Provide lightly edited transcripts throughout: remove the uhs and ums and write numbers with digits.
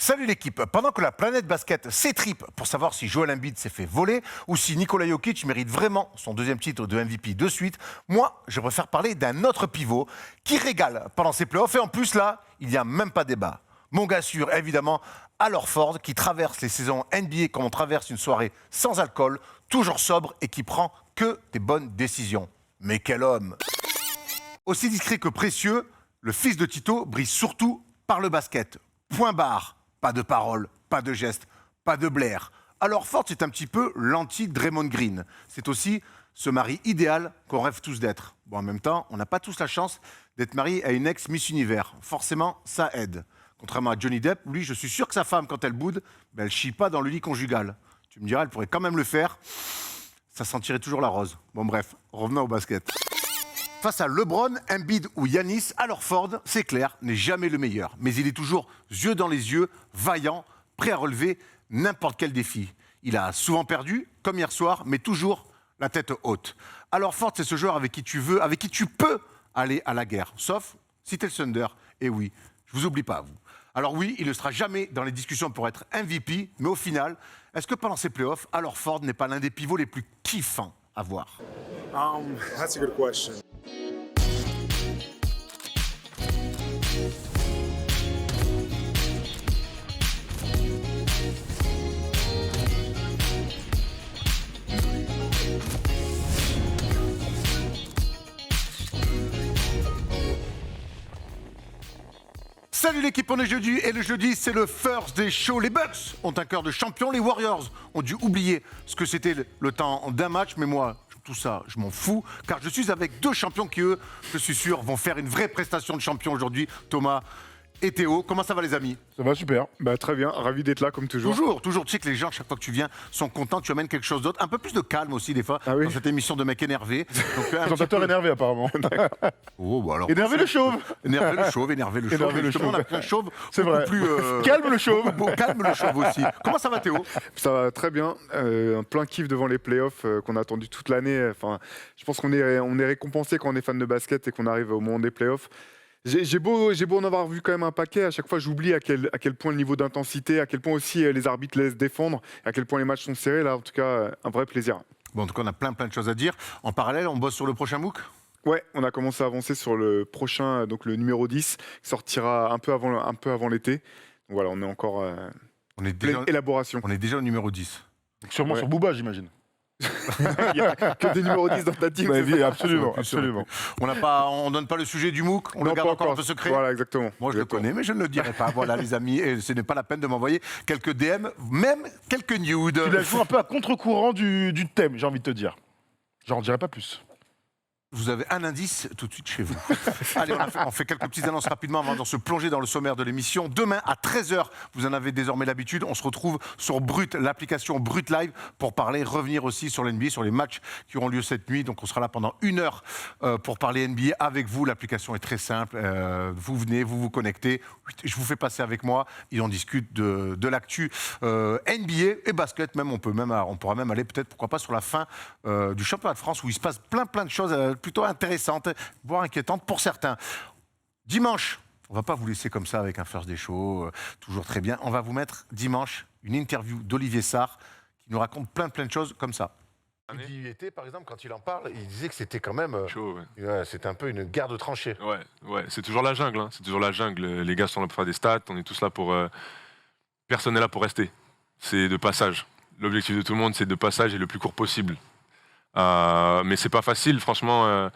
Salut l'équipe. Pendant que la planète basket s'étripe pour savoir si Joel Embiid s'est fait voler ou si Nikola Jokic mérite vraiment son deuxième titre de MVP de suite, moi, je préfère parler d'un autre pivot qui régale pendant ses playoffs. Et en plus, là, il n'y a même pas débat. Mon gars sûr, évidemment, Al Horford, qui traverse les saisons NBA comme on traverse une soirée sans alcool, toujours sobre et qui prend que des bonnes décisions. Mais quel homme! Aussi discret que précieux, le fils de Tito brille surtout par le basket. Point barre. Pas de paroles, pas de gestes, pas de Blair. Alors Ford, c'est un petit peu l'anti-Draymond Green. C'est aussi ce mari idéal qu'on rêve tous d'être. Bon, en même temps, on n'a pas tous la chance d'être marié à une ex-Miss Univers. Forcément, ça aide. Contrairement à Johnny Depp, lui, je suis sûr que sa femme, quand elle boude, elle chie pas dans le lit conjugal. Tu me diras, elle pourrait quand même le faire. Ça sentirait toujours la rose. Bon, bref, revenons au basket. Face à LeBron, Embiid ou Giannis, alors Ford, c'est clair, n'est jamais le meilleur. Mais il est toujours yeux dans les yeux, vaillant, prêt à relever n'importe quel défi. Il a souvent perdu, comme hier soir, mais toujours la tête haute. Alors Ford, c'est ce joueur avec qui tu peux aller à la guerre. Sauf si t'es le Thunder. Et oui, je vous oublie pas, vous. Alors oui, il ne sera jamais dans les discussions pour être MVP, mais au final, est-ce que pendant ces playoffs, alors Ford n'est pas l'un des pivots les plus kiffants à voir? That's a good question. Salut l'équipe, on est jeudi et le jeudi c'est le first day show. Les Bucks ont un cœur de champion, les Warriors ont dû oublier ce que c'était le temps d'un match, mais moi tout ça je m'en fous car je suis avec deux champions qui eux, je suis sûr, vont faire une vraie prestation de champion aujourd'hui, Thomas et Théo. Comment ça va les amis? Ça va super. Bah, très bien, ravi d'être là comme toujours. Toujours. Tu sais que les gens, chaque fois que tu viens, sont contents. Tu amènes quelque chose d'autre. Un peu plus de calme aussi, des fois, dans cette émission de mecs énervés. Présentateur énervé, apparemment. Oh, bah alors, Énervé le chauve. Énervé le chauve. Justement, on a pris un chauve. C'est vrai. Plus, Calme le chauve. Calme le chauve aussi. Comment ça va, Théo? Ça va très bien. Un plein kiff devant les playoffs qu'on a attendu toute l'année. Enfin, je pense qu'on est récompensé quand on est fan de basket et qu'on arrive au moment des playoffs. J'ai beau en avoir vu quand même un paquet, à chaque fois j'oublie à quel point le niveau d'intensité, à quel point aussi les arbitres laissent défendre, à quel point les matchs sont serrés. Là, en tout cas, un vrai plaisir. Bon, en tout cas, on a plein de choses à dire. En parallèle, on bosse sur le prochain MOOC? Ouais, on a commencé à avancer sur le prochain, donc le numéro 10, qui sortira un peu avant l'été. Donc voilà, on est encore on est pleine élaboration. On est déjà au numéro 10. Sûrement sur Booba, j'imagine. Il n'y a que des numéros 10 dans ta team. Absolument. On donne pas le sujet du MOOC, on le garde encore un peu secret. Voilà, exactement. Moi, je le connais, mais je ne le dirai pas. Voilà, les amis, et ce n'est pas la peine de m'envoyer quelques DM, même quelques nudes. Tu la joues un peu à contre-courant du thème, j'ai envie de te dire. J'en dirai pas plus. Vous avez un indice tout de suite chez vous. Allez, on fait quelques petites annonces rapidement avant de se plonger dans le sommaire de l'émission. Demain à 13h, vous en avez désormais l'habitude, on se retrouve sur Brut, l'application Brut Live, pour revenir aussi sur l'NBA, sur les matchs qui auront lieu cette nuit. Donc on sera là pendant 1 heure pour parler NBA avec vous. L'application est très simple. Vous venez, vous vous connectez. Je vous fais passer avec moi et on discute de l'actu NBA et basket. Même on pourra même aller peut-être, pourquoi pas, sur la fin du championnat de France où il se passe plein de choses plutôt intéressante, voire inquiétante pour certains. Dimanche, on ne va pas vous laisser comme ça avec un first day show, toujours très bien. On va vous mettre dimanche une interview d'Olivier Sarr qui nous raconte plein de choses comme ça. Il y était, par exemple, quand il en parle, il disait que c'était quand même chaud. c'était un peu une guerre de tranchées. Ouais, c'est toujours la jungle. C'est toujours la jungle. Les gars sont là pour faire des stats. On est tous là pour. Personne n'est là pour rester. C'est de passage. L'objectif de tout le monde, c'est de passage et le plus court possible. Mais c'est pas facile, franchement.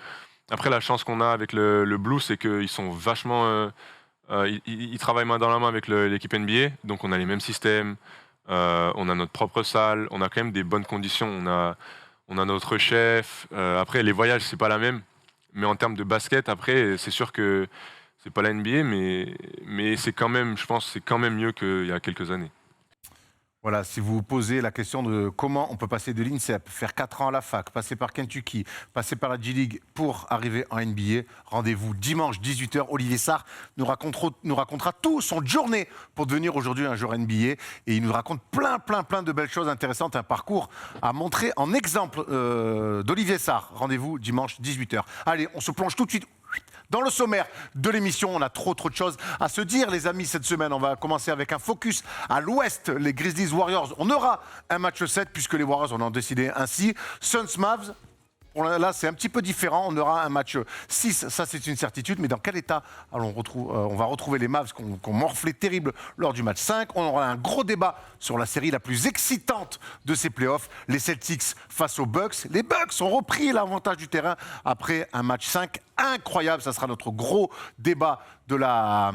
Après, la chance qu'on a avec le Blue, c'est qu'ils sont vachement. Ils travaillent main dans la main avec l'équipe NBA, donc on a les mêmes systèmes, on a notre propre salle, on a quand même des bonnes conditions, on a notre chef. Après, les voyages, c'est pas la même, mais en termes de basket, après, c'est sûr que c'est pas la NBA, mais c'est quand même, je pense, c'est quand même mieux qu'il y a quelques années. Voilà, si vous vous posez la question de comment on peut passer de l'INSEP, faire 4 ans à la fac, passer par Kentucky, passer par la G-League pour arriver en NBA, rendez-vous dimanche 18h. Olivier Sarr nous racontera tout son journée pour devenir aujourd'hui un joueur NBA. Et il nous raconte plein de belles choses intéressantes, un parcours à montrer en exemple d'Olivier Sarr. Rendez-vous dimanche 18h. Allez, on se plonge tout de suite Dans le sommaire de l'émission, on a trop de choses à se dire, les amis, cette semaine. On va commencer avec un focus à l'ouest, les Grizzlies Warriors. On aura un match 7 puisque les Warriors en ont décidé ainsi. Suns Mavs. Là, c'est un petit peu différent. On aura un match 6, ça c'est une certitude. Mais dans quel état on va retrouver les Mavs qui ont morflé terrible lors du match 5. On aura un gros débat sur la série la plus excitante de ces playoffs. Les Celtics face aux Bucks. Les Bucks ont repris l'avantage du terrain après un match 5 incroyable. Ça sera notre gros débat de la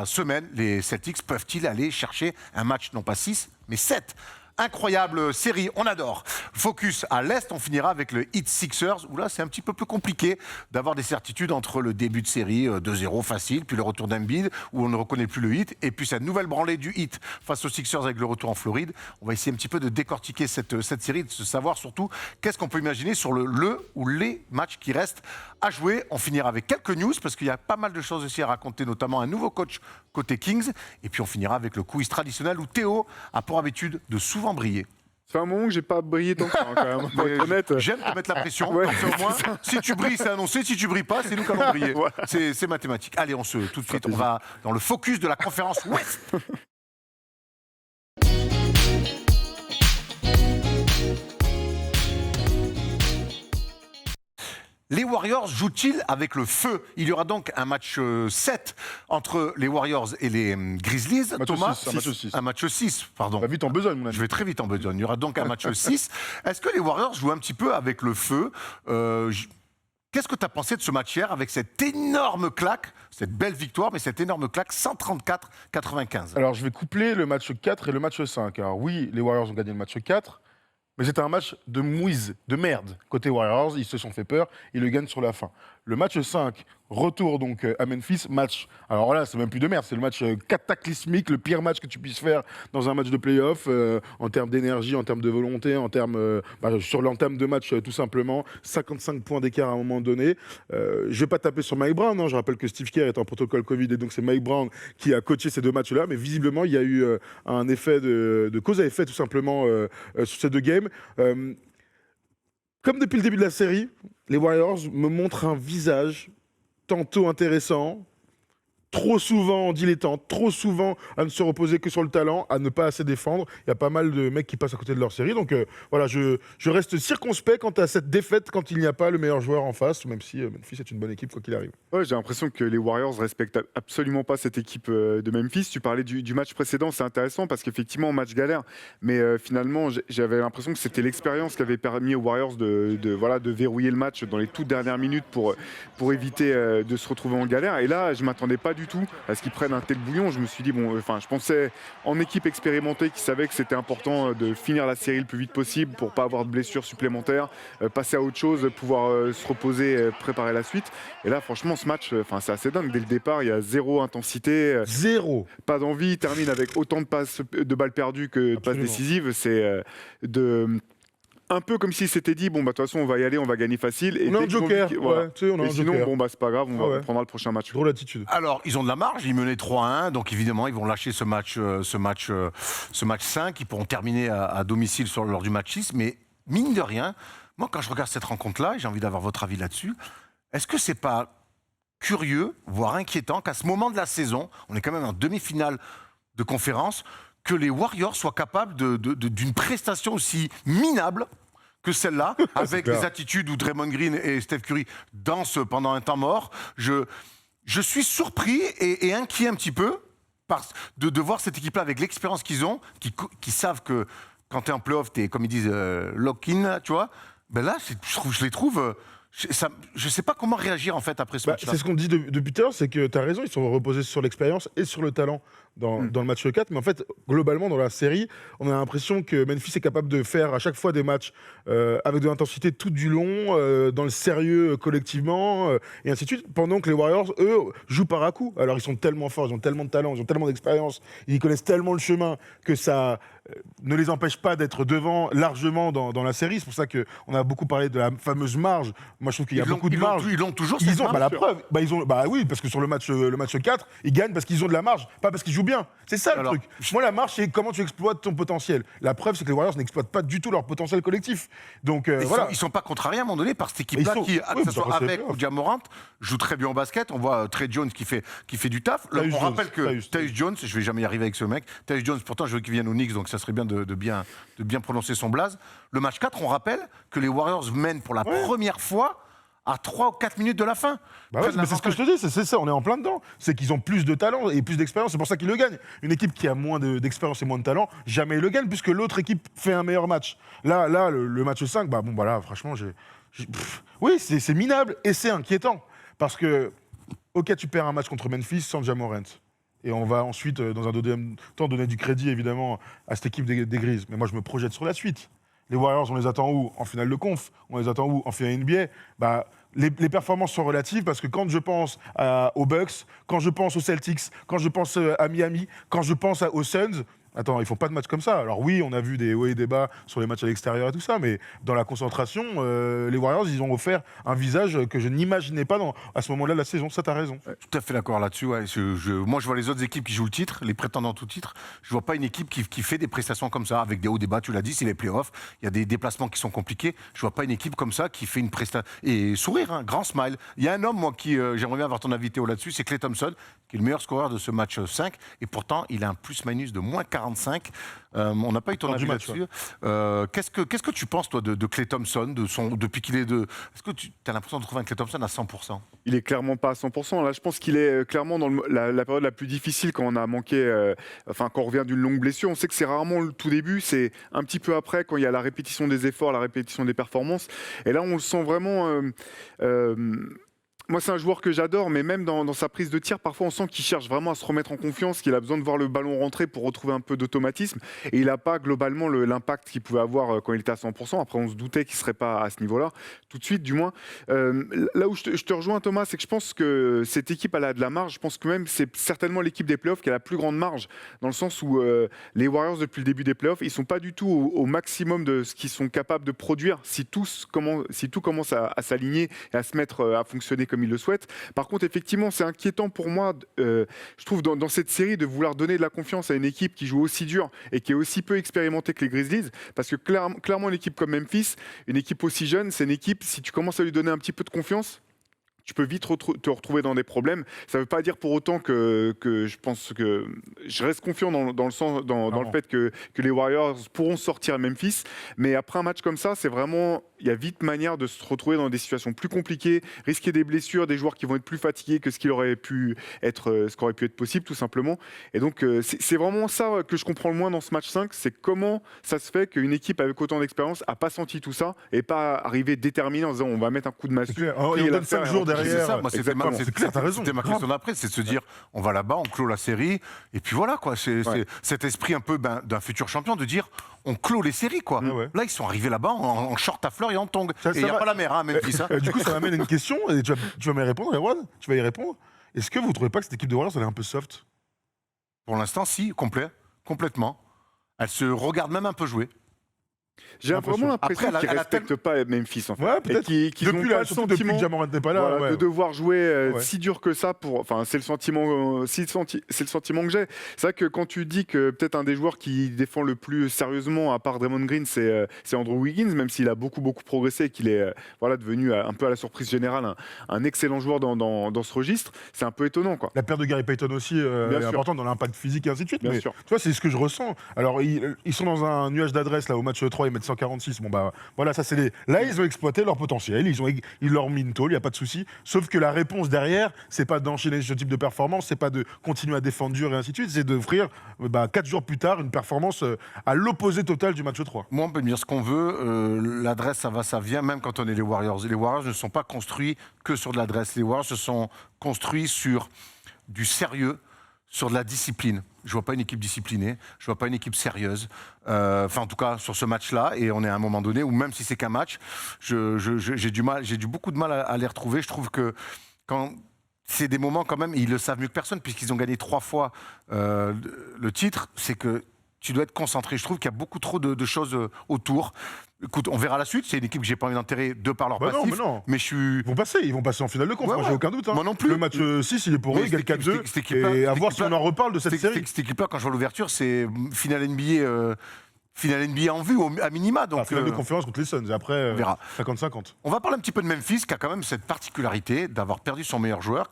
semaine. Les Celtics peuvent-ils aller chercher un match, non pas 6, mais 7 ? Incroyable série, on adore. Focus à l'Est, on finira avec le Heat Sixers, où là c'est un petit peu plus compliqué d'avoir des certitudes entre le début de série 2-0 facile, puis le retour d'Embiid, où on ne reconnaît plus le Heat, et puis cette nouvelle branlée du Heat face aux Sixers avec le retour en Floride. On va essayer un petit peu de décortiquer cette série, de se savoir surtout qu'est-ce qu'on peut imaginer sur le ou les matchs qui restent à jouer. On finira avec quelques news, parce qu'il y a pas mal de choses aussi à raconter, notamment un nouveau coach côté Kings, et puis on finira avec le quiz traditionnel où Théo a pour habitude de souvent briller. C'est un moment que j'ai pas brillé tant que ça, quand même, pour être honnête. J'aime te mettre la pression, Ouais, comme ça, au moins, si tu brilles, c'est annoncé, si tu brilles pas, c'est nous qui allons briller. Voilà. C'est mathématique. Allez, tout de suite, on va dans le focus de la conférence Ouest. Les Warriors jouent-ils avec le feu? Il y aura donc un match 7 entre les Warriors et les Grizzlies. Match Thomas, 6, un match 6. Un match 6, pardon. Va vite en besogne, mon ami. Je vais très vite en besogne. Il y aura donc un match 6. Est-ce que les Warriors jouent un petit peu avec le feu? Qu'est-ce que tu as pensé de ce match hier avec cette énorme claque, cette belle victoire, mais cette énorme claque 134-95? Alors, je vais coupler le match 4 et le match 5. Alors oui, les Warriors ont gagné le match 4, mais c'était un match de mouise, de merde. Côté Warriors, ils se sont fait peur, ils le gagnent sur la fin. Le match 5, retour donc à Memphis, match. Alors là, c'est même plus de merde, c'est le match cataclysmique, le pire match que tu puisses faire dans un match de play-off, en termes d'énergie, en termes de volonté, en termes sur l'entame de match tout simplement. 55 points d'écart à un moment donné. Je vais pas taper sur Mike Brown, hein. Je rappelle que Steve Kerr est en protocole Covid et donc c'est Mike Brown qui a coaché ces deux matchs-là, mais visiblement il y a eu un effet de cause à effet tout simplement sur ces deux games. Comme depuis le début de la série, les Warriors me montrent un visage tantôt intéressant, trop souvent dilettante, trop souvent à ne se reposer que sur le talent, à ne pas assez défendre. Il y a pas mal de mecs qui passent à côté de leur série. Donc voilà, je reste circonspect quant à cette défaite quand il n'y a pas le meilleur joueur en face, même si Memphis est une bonne équipe quoi qu'il arrive. Ouais, j'ai l'impression que les Warriors respectent absolument pas cette équipe de Memphis. Tu parlais du match précédent, c'est intéressant parce qu'effectivement, match galère, mais finalement, j'avais l'impression que c'était l'expérience qui avait permis aux Warriors de verrouiller le match dans les toutes dernières minutes pour éviter de se retrouver en galère. Et là, je m'attendais pas du tout à ce qu'ils prennent un tel bouillon. Je me suis dit, je pensais en équipe expérimentée qui savait que c'était important de finir la série le plus vite possible pour pas avoir de blessures supplémentaires, passer à autre chose, pouvoir se reposer, préparer la suite. Et là, franchement, ce match, c'est assez dingue. Dès le départ, il y a zéro intensité. Zéro. Pas d'envie. Il termine avec autant de balles perdues que de passes décisives. C'est un peu comme s'il s'était dit, de toute façon, on va y aller, on va gagner facile. Et on a un joker. Voilà. Ouais, tu sais, on a et un sinon, joker. c'est pas grave, on prendra le prochain match. Drôle d'attitude. Alors, ils ont de la marge, ils menaient 3-1, donc évidemment, ils vont lâcher ce match 5. Ils pourront terminer à domicile lors du match 6. Mais mine de rien, moi, quand je regarde cette rencontre-là, et j'ai envie d'avoir votre avis là-dessus, est-ce que c'est pas curieux, voire inquiétant, qu'à ce moment de la saison, on est quand même en demi-finale de conférence, que les Warriors soient capables d'une prestation aussi minable que celle-là, avec les attitudes où Draymond Green et Steph Curry dansent pendant un temps mort. Je suis surpris et inquiet un petit peu de voir cette équipe-là avec l'expérience qu'ils ont, qui savent que quand tu es en playoff, tu es, comme ils disent, lock-in, tu vois. Ben là, je les trouve... Je ne sais pas comment réagir en fait après ce match-là. C'est ce qu'on dit depuis tout à l'heure, c'est que tu as raison, ils sont reposés sur l'expérience et sur le talent dans le match 4. Mais en fait, globalement, dans la série, on a l'impression que Memphis est capable de faire à chaque fois des matchs avec de l'intensité tout du long, dans le sérieux collectivement, et ainsi de suite. Pendant que les Warriors, eux, jouent par à coup. Alors ils sont tellement forts, ils ont tellement de talent, ils ont tellement d'expérience, ils connaissent tellement le chemin que ça ne les empêche pas d'être devant largement dans la série. C'est pour ça qu'on a beaucoup parlé de la fameuse marge. Moi, je trouve qu'il y a beaucoup de marge. Ils l'ont toujours cette marge. La preuve. Oui, parce que sur le match 4, ils gagnent parce qu'ils ont de la marge, pas parce qu'ils jouent jouent bien. C'est ça le Alors, truc. Moi, la marche, c'est comment tu exploites ton potentiel. La preuve, c'est que les Warriors n'exploitent pas du tout leur potentiel collectif. Donc voilà. Ils sont pas contrariés à un moment donné par cette équipe-là Ils sont- qui, oui, que ce mais soit ça, c'est avec playoff. ou Jamorant, joue très bien au basket. On voit Trey Jones qui fait du taf. Là, Tyus on Jones, rappelle que Tyus. Tyus Jones, je vais jamais y arriver avec ce mec. Tyus Jones, pourtant, je veux qu'il vienne aux Knicks, donc ça serait bien de bien prononcer son blaze. Le match 4, on rappelle que les Warriors mènent pour la première fois à 3 ou 4 minutes de la fin. Bah ouais, mais c'est ce que je te dis, c'est ça, on est en plein dedans. C'est qu'ils ont plus de talent et plus d'expérience, c'est pour ça qu'ils le gagnent. Une équipe qui a moins d'expérience et moins de talent, jamais elle le gagne, puisque l'autre équipe fait un meilleur match. Là le match 5, franchement, oui, c'est minable et c'est inquiétant. Parce que, ok, tu perds un match contre Memphis sans Ja Morant. Et on va ensuite, dans un deuxième temps, donner du crédit, évidemment, à cette équipe des Grises. Mais moi, je me projette sur la suite. Les Warriors, on les attend où? En finale de conf. On les attend où? En finale NBA. Les performances sont relatives parce que quand je pense aux Bucks, quand je pense aux Celtics, quand je pense à Miami, quand je pense aux Suns, attends, ils font pas de matchs comme ça. Alors oui, on a vu des hauts et des bas sur les matchs à l'extérieur et tout ça, mais dans la concentration, les Warriors, ils ont offert un visage que je n'imaginais pas à ce moment-là de la saison. Ça, t'as raison. Tout à fait d'accord là-dessus. Ouais. Moi, je vois les autres équipes qui jouent le titre, les prétendants au titre. Je vois pas une équipe qui fait des prestations comme ça, avec des hauts, des bas. Tu l'as dit, c'est les playoffs. Il y a des déplacements qui sont compliqués. Je vois pas une équipe comme ça qui fait une prestation. Et sourire, hein, grand smile. Il y a un homme, moi, qui j'aimerais bien avoir ton avis Théo là-dessus, c'est Klay Thompson, qui est le meilleur scoreur de ce match 5. Et pourtant, il a un plus-minus de moins 45. On n'a pas eu ton avis là-dessus. Qu'est-ce que tu penses, toi, de Klay Thompson, depuis qu'il est de. Est-ce que tu as l'impression de trouver un Klay Thompson à 100%? Il est clairement pas à 100%. Là, je pense qu'il est clairement dans la période la plus difficile quand on a manqué, quand on revient d'une longue blessure. On sait que c'est rarement le tout début, c'est un petit peu après, quand il y a la répétition des efforts, la répétition des performances. Et là, on le sent vraiment. Moi, c'est un joueur que j'adore, mais même dans sa prise de tir, parfois on sent qu'il cherche vraiment à se remettre en confiance, qu'il a besoin de voir le ballon rentrer pour retrouver un peu d'automatisme. Et il n'a pas globalement l'impact qu'il pouvait avoir quand il était à 100%. Après, on se doutait qu'il ne serait pas à ce niveau-là, tout de suite du moins. Là où je te rejoins, Thomas, c'est que je pense que cette équipe elle a de la marge. Je pense que même c'est certainement l'équipe des playoffs qui a la plus grande marge, dans le sens où les Warriors, depuis le début des playoffs, ils ne sont pas du tout au maximum de ce qu'ils sont capables de produire si tout commence à s'aligner et à se mettre à fonctionner comme ils le souhaitent. Par contre, effectivement, c'est inquiétant pour moi, je trouve, dans cette série, de vouloir donner de la confiance à une équipe qui joue aussi dur et qui est aussi peu expérimentée que les Grizzlies, parce que clairement, une équipe comme Memphis, une équipe aussi jeune, c'est une équipe, si tu commences à lui donner un petit peu de confiance, tu peux vite te retrouver dans des problèmes. Ça ne veut pas dire pour autant que je pense que je reste confiant dans le fait que les Warriors pourront sortir à Memphis. Mais après un match comme ça, c'est vraiment, il y a vite manière de se retrouver dans des situations plus compliquées, risquer des blessures, des joueurs qui vont être plus fatigués que ce qui aurait pu être possible, tout simplement. Et donc, c'est vraiment ça que je comprends le moins dans ce match 5, c'est comment ça se fait qu'une équipe avec autant d'expérience n'a pas senti tout ça et pas arrivé déterminé en disant on va mettre un coup de massue. Et on donne 5 jours derrière. C'est ça, moi, c'était ma question Grave. d'après, c'est de se dire, on va là-bas, on clôt la série, et puis voilà, quoi. C'est cet esprit un peu d'un futur champion de dire, on clôt les séries, quoi. Ouais. Là, ils sont arrivés là-bas en short à fleurs et en tongs. Ça Et il n'y a va- pas la mer, hein, même dit ça. Du coup, ça m'amène à une question, et tu vas m'y répondre, Erwan. Tu vas y répondre. Est-ce que vous ne trouvez pas que cette équipe de Warriors, elle est un peu soft? Pour l'instant, si, complètement. Elle se regarde même un peu jouer. J'ai vraiment l'impression Après, qu'ils ne elle a respectent pas Memphis, en fait. Ouais, peut-être. Et qu'ils n'ont pas le sentiment que Ja Morant n'est pas là. voilà, ouais. de devoir jouer Ouais. si dur que ça. C'est le sentiment, c'est le sentiment que j'ai. C'est vrai que quand tu dis que peut-être un des joueurs qui défend le plus sérieusement, à part Draymond Green, c'est Andrew Wiggins, même s'il a beaucoup progressé et qu'il est devenu un peu à la surprise générale un excellent joueur dans ce registre, c'est un peu étonnant, quoi. La perte de Gary Payton aussi est sûr. importante dans l'impact physique et ainsi de suite. Bien Mais sûr. tu vois, c'est ce que je ressens. Alors, ils sont dans un nuage d'adresse là au match 3, ils mettent 146. Bon, bah voilà, ça c'est les. Là, ils ont exploité leur potentiel, ils leur ont mis une tôle, il n'y a pas de souci. Sauf que la réponse derrière, c'est pas d'enchaîner ce type de performance, c'est pas de continuer à défendre dur et ainsi de suite, c'est d'offrir 4 jours plus tard une performance à l'opposé total du match 3. Moi, on peut me dire ce qu'on veut. L'adresse, ça va, ça vient, même quand on est les Warriors. Et les Warriors ne sont pas construits que sur de l'adresse. Les Warriors se sont construits sur du sérieux, sur de la discipline. Je ne vois pas une équipe disciplinée, je ne vois pas une équipe sérieuse. En tout cas, sur ce match-là, et on est à un moment donné où même si c'est qu'un match, j'ai beaucoup de mal à les retrouver. Je trouve que quand c'est des moments quand même, ils le savent mieux que personne, puisqu'ils ont gagné 3 fois le titre, c'est que tu dois être concentré. Je trouve qu'il y a beaucoup trop de choses autour. Écoute, on verra la suite. C'est une équipe que j'ai pas envie d'enterrer de par leur Bah non, passif. mais non. Mais je suis... Ils vont passer en finale de conf, Ouais, moi ouais. j'ai aucun doute. Hein. Moi non plus. Le match 6, il est pour eux, Mais il gagne cette équipe- 4-2. cette équipe-là- Et à cette voir si on équipe-là- en reparle de cette série. Cette équipe-là, quand je vois l'ouverture, c'est finale NBA, finale NBA en vue, à minima. Donc, Finale de conférence contre les Suns. Et après, on verra. 50-50. On va parler un petit peu de Memphis, qui a quand même cette particularité d'avoir perdu son meilleur joueur,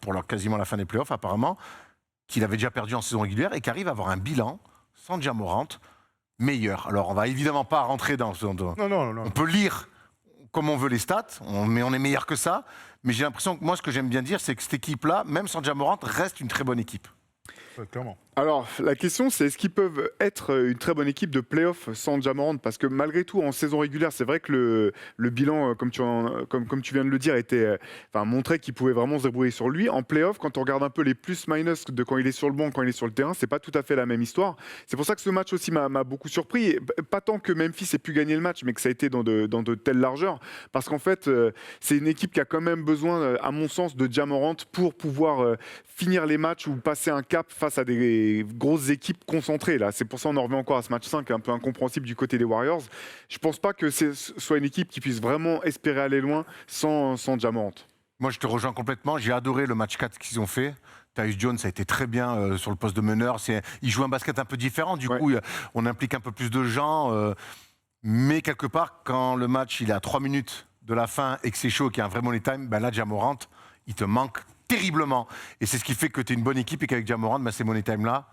pour quasiment la fin des playoffs apparemment, qu'il avait déjà perdu en saison régulière, et qui arrive à avoir un bilan, sans Ja Morant, meilleur. Alors, on va évidemment pas rentrer dans... Non. On peut lire comme on veut les stats, mais on est meilleur que ça. Mais j'ai l'impression que moi, ce que j'aime bien dire, c'est que cette équipe-là, même sans Ja Morant, reste une très bonne équipe. Ouais, clairement. Alors, la question, c'est est-ce qu'ils peuvent être une très bonne équipe de play-off sans Ja Morant? Parce que malgré tout, en saison régulière, c'est vrai que le bilan, comme tu viens de le dire, montrait qu'il pouvait vraiment se débrouiller sur lui. En play-off, quand on regarde un peu les plus-minus de quand il est sur le banc, quand il est sur le terrain, c'est pas tout à fait la même histoire. C'est pour ça que ce match aussi m'a beaucoup surpris. Et pas tant que Memphis ait pu gagner le match, mais que ça a été dans de telles largeurs. Parce qu'en fait, c'est une équipe qui a quand même besoin, à mon sens, de Ja Morant pour pouvoir finir les matchs ou passer un cap face à des grosses équipes concentrées. Là. C'est pour ça qu'on en revient encore à ce match 5, un peu incompréhensible du côté des Warriors. Je pense pas que ce soit une équipe qui puisse vraiment espérer aller loin sans Ja Morant. Moi, je te rejoins complètement. J'ai adoré le match 4 qu'ils ont fait. Tyus Jones a été très bien sur le poste de meneur. Il joue un basket un peu différent. Du coup, on implique un peu plus de gens. Mais quelque part, quand le match il est à 3 minutes de la fin et que c'est chaud, qu'il y a un vrai money time, là, Ja Morant, il te manque terriblement. Et c'est ce qui fait que tu es une bonne équipe et qu'avec Ja Morant, ces money time-là,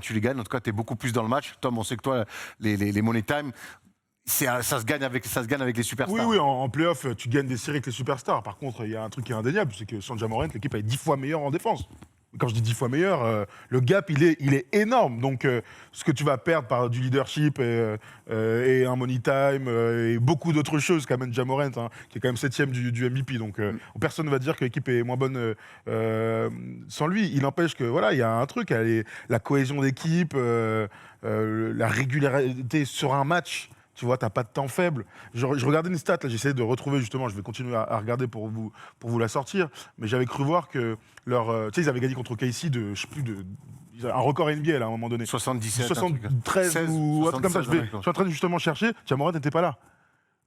tu les gagnes. En tout cas, tu es beaucoup plus dans le match. Tom, on sait que toi, les money time, ça se gagne avec les superstars. Oui, en playoff, tu gagnes des séries avec les superstars. Par contre, il y a un truc qui est indéniable, c'est que sans Ja Morant, l'équipe est 10 fois meilleure en défense. Quand je dis 10 fois meilleur, le gap, il est énorme. Donc, ce que tu vas perdre par du leadership et un money time et beaucoup d'autres choses qu'amène Ja Morant, qui est quand même 7e du MVP. Donc, personne ne va dire que l'équipe est moins bonne sans lui. Il n'empêche que, voilà, il y a un truc, la cohésion d'équipe, la régularité sur un match. Tu vois, t'as pas de temps faible. Je regardais une stat, là, j'essayais de retrouver justement, je vais continuer à regarder pour vous la sortir, mais j'avais cru voir que tu sais, ils avaient gagné contre KC de, je sais plus, un record NBA là, à un moment donné. 77, 73 ou un truc comme ça. Je suis en train de justement chercher, Ja Morant n'était pas là.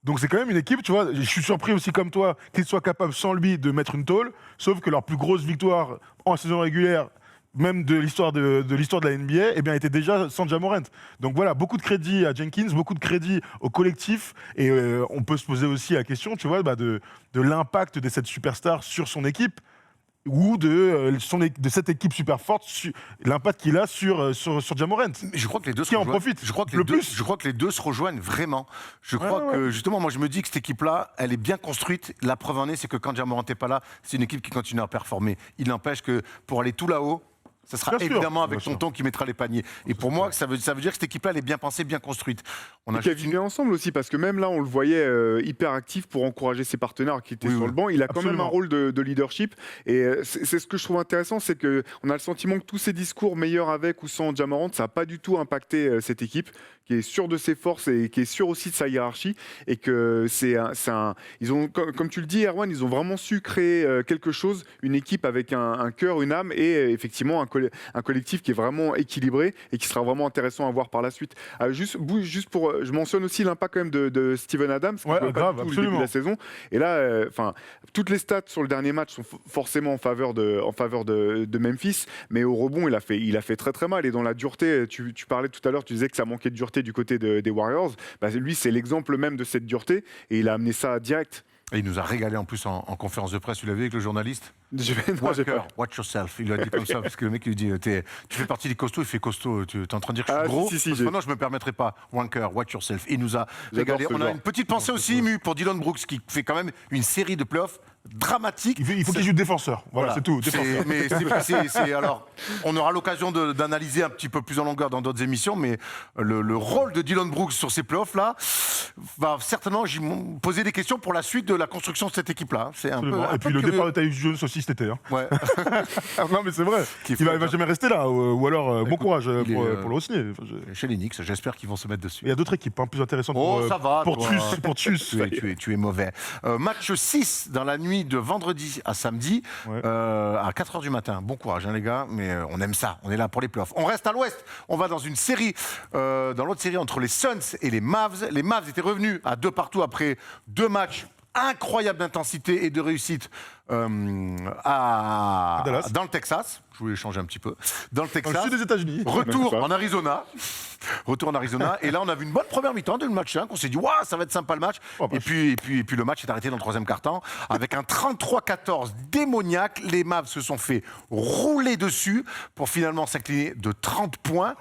Donc c'est quand même une équipe, tu vois, je suis surpris aussi comme toi qu'ils soient capables sans lui de mettre une tôle, sauf que leur plus grosse victoire en saison régulière, même de l'histoire de la NBA, eh bien, était déjà sans Ja Morant. Donc voilà, beaucoup de crédit à Jenkins, beaucoup de crédit au collectif, et on peut se poser aussi la question, tu vois, de l'impact de cette superstar sur son équipe, ou de cette équipe super forte, l'impact qu'il a sur Ja Morant. Mais je crois que les deux Qui en profite Je crois que le les deux, plus. je crois que les deux se rejoignent vraiment. Je crois que justement, moi je me dis que cette équipe-là, elle est bien construite. La preuve en est, c'est que quand Ja Morant n'est pas là, c'est une équipe qui continue à performer. Il n'empêche que pour aller tout là-haut, ça sera Bien sûr, évidemment avec bien sûr. Tonton qui mettra les paniers. Et pour moi, ça veut dire que cette équipe-là, elle est bien pensée, bien construite. On a Et qui a vivé ensemble aussi, parce que même là, on le voyait hyper actif pour encourager ses partenaires qui étaient sur le banc. Il a quand même un rôle de leadership. Et c'est ce que je trouve intéressant, c'est qu'on a le sentiment que tous ces discours meilleurs avec ou sans Ja Morant, ça n'a pas du tout impacté cette équipe, qui est sûre de ses forces et qui est sûre aussi de sa hiérarchie. Et que ils ont, comme tu le dis, Erwan, ils ont vraiment su créer quelque chose, une équipe avec un cœur, une âme et effectivement un collectif qui est vraiment équilibré et qui sera vraiment intéressant à voir par la suite. Juste pour, je mentionne aussi l'impact quand même de Steven Adams, qui jouait pas du tout le début de la saison. Et là, toutes les stats sur le dernier match sont forcément en faveur de Memphis, mais au rebond, il a fait très très mal. Et dans la dureté, tu parlais tout à l'heure, tu disais que ça manquait de dureté du côté des Warriors. Lui, c'est l'exemple même de cette dureté et il a amené ça direct. Et il nous a régalé en plus en conférence de presse. Tu l'as vu avec le journaliste Walker, watch yourself. Il lui a dit comme ça, parce que le mec il lui dit tu fais partie des costauds, il fait costaud. Tu es en train de dire que je suis gros. Non, je me permettrai pas. Walker, watch yourself. Il nous a régalé. On a une petite pensée aussi émue pour Dillon Brooks, qui fait quand même une série de playoffs dramatiques. Il faut qu'il joue défenseur. Voilà, c'est tout. Défenseur. Mais alors, on aura l'occasion d'analyser un petit peu plus en longueur dans d'autres émissions, mais le rôle de Dillon Brooks sur ces playoffs-là va certainement poser des questions pour la suite de la construction de cette équipe-là. C'est un peu, et puis le départ de Tyus Jones aussi cet été. Ouais. Non mais c'est vrai. Il va jamais rester là. Ou alors bon courage pour le re-signer. Chez les Knicks, j'espère qu'ils vont se mettre dessus. Il y a d'autres équipes plus intéressantes ça va, pour Tchus. Tu es mauvais. Match 6 dans la nuit nuit de vendredi à samedi, Ouais. à 4h du matin. Bon courage, hein, les gars, mais on aime ça. On est là pour les playoffs. On reste à l'ouest. On va dans une série, dans l'autre série entre les Suns et les Mavs. Les Mavs étaient revenus à 2-2 après 2 matchs incroyables d'intensité et de réussite Dallas. dans le Texas. Je voulais changer un petit peu. Dans le Dans Texas. le sud des États-Unis. Retour Ça. en Arizona. Retour en Arizona. Et là, on a vu une bonne première mi-temps de match 5. On s'est dit, waouh, ça va être sympa le match. Oh, bah, et puis le match est arrêté dans le 3e quart-temps. Avec un 33-14 démoniaque. Les Mavs se sont fait rouler dessus pour finalement s'incliner de 30 points.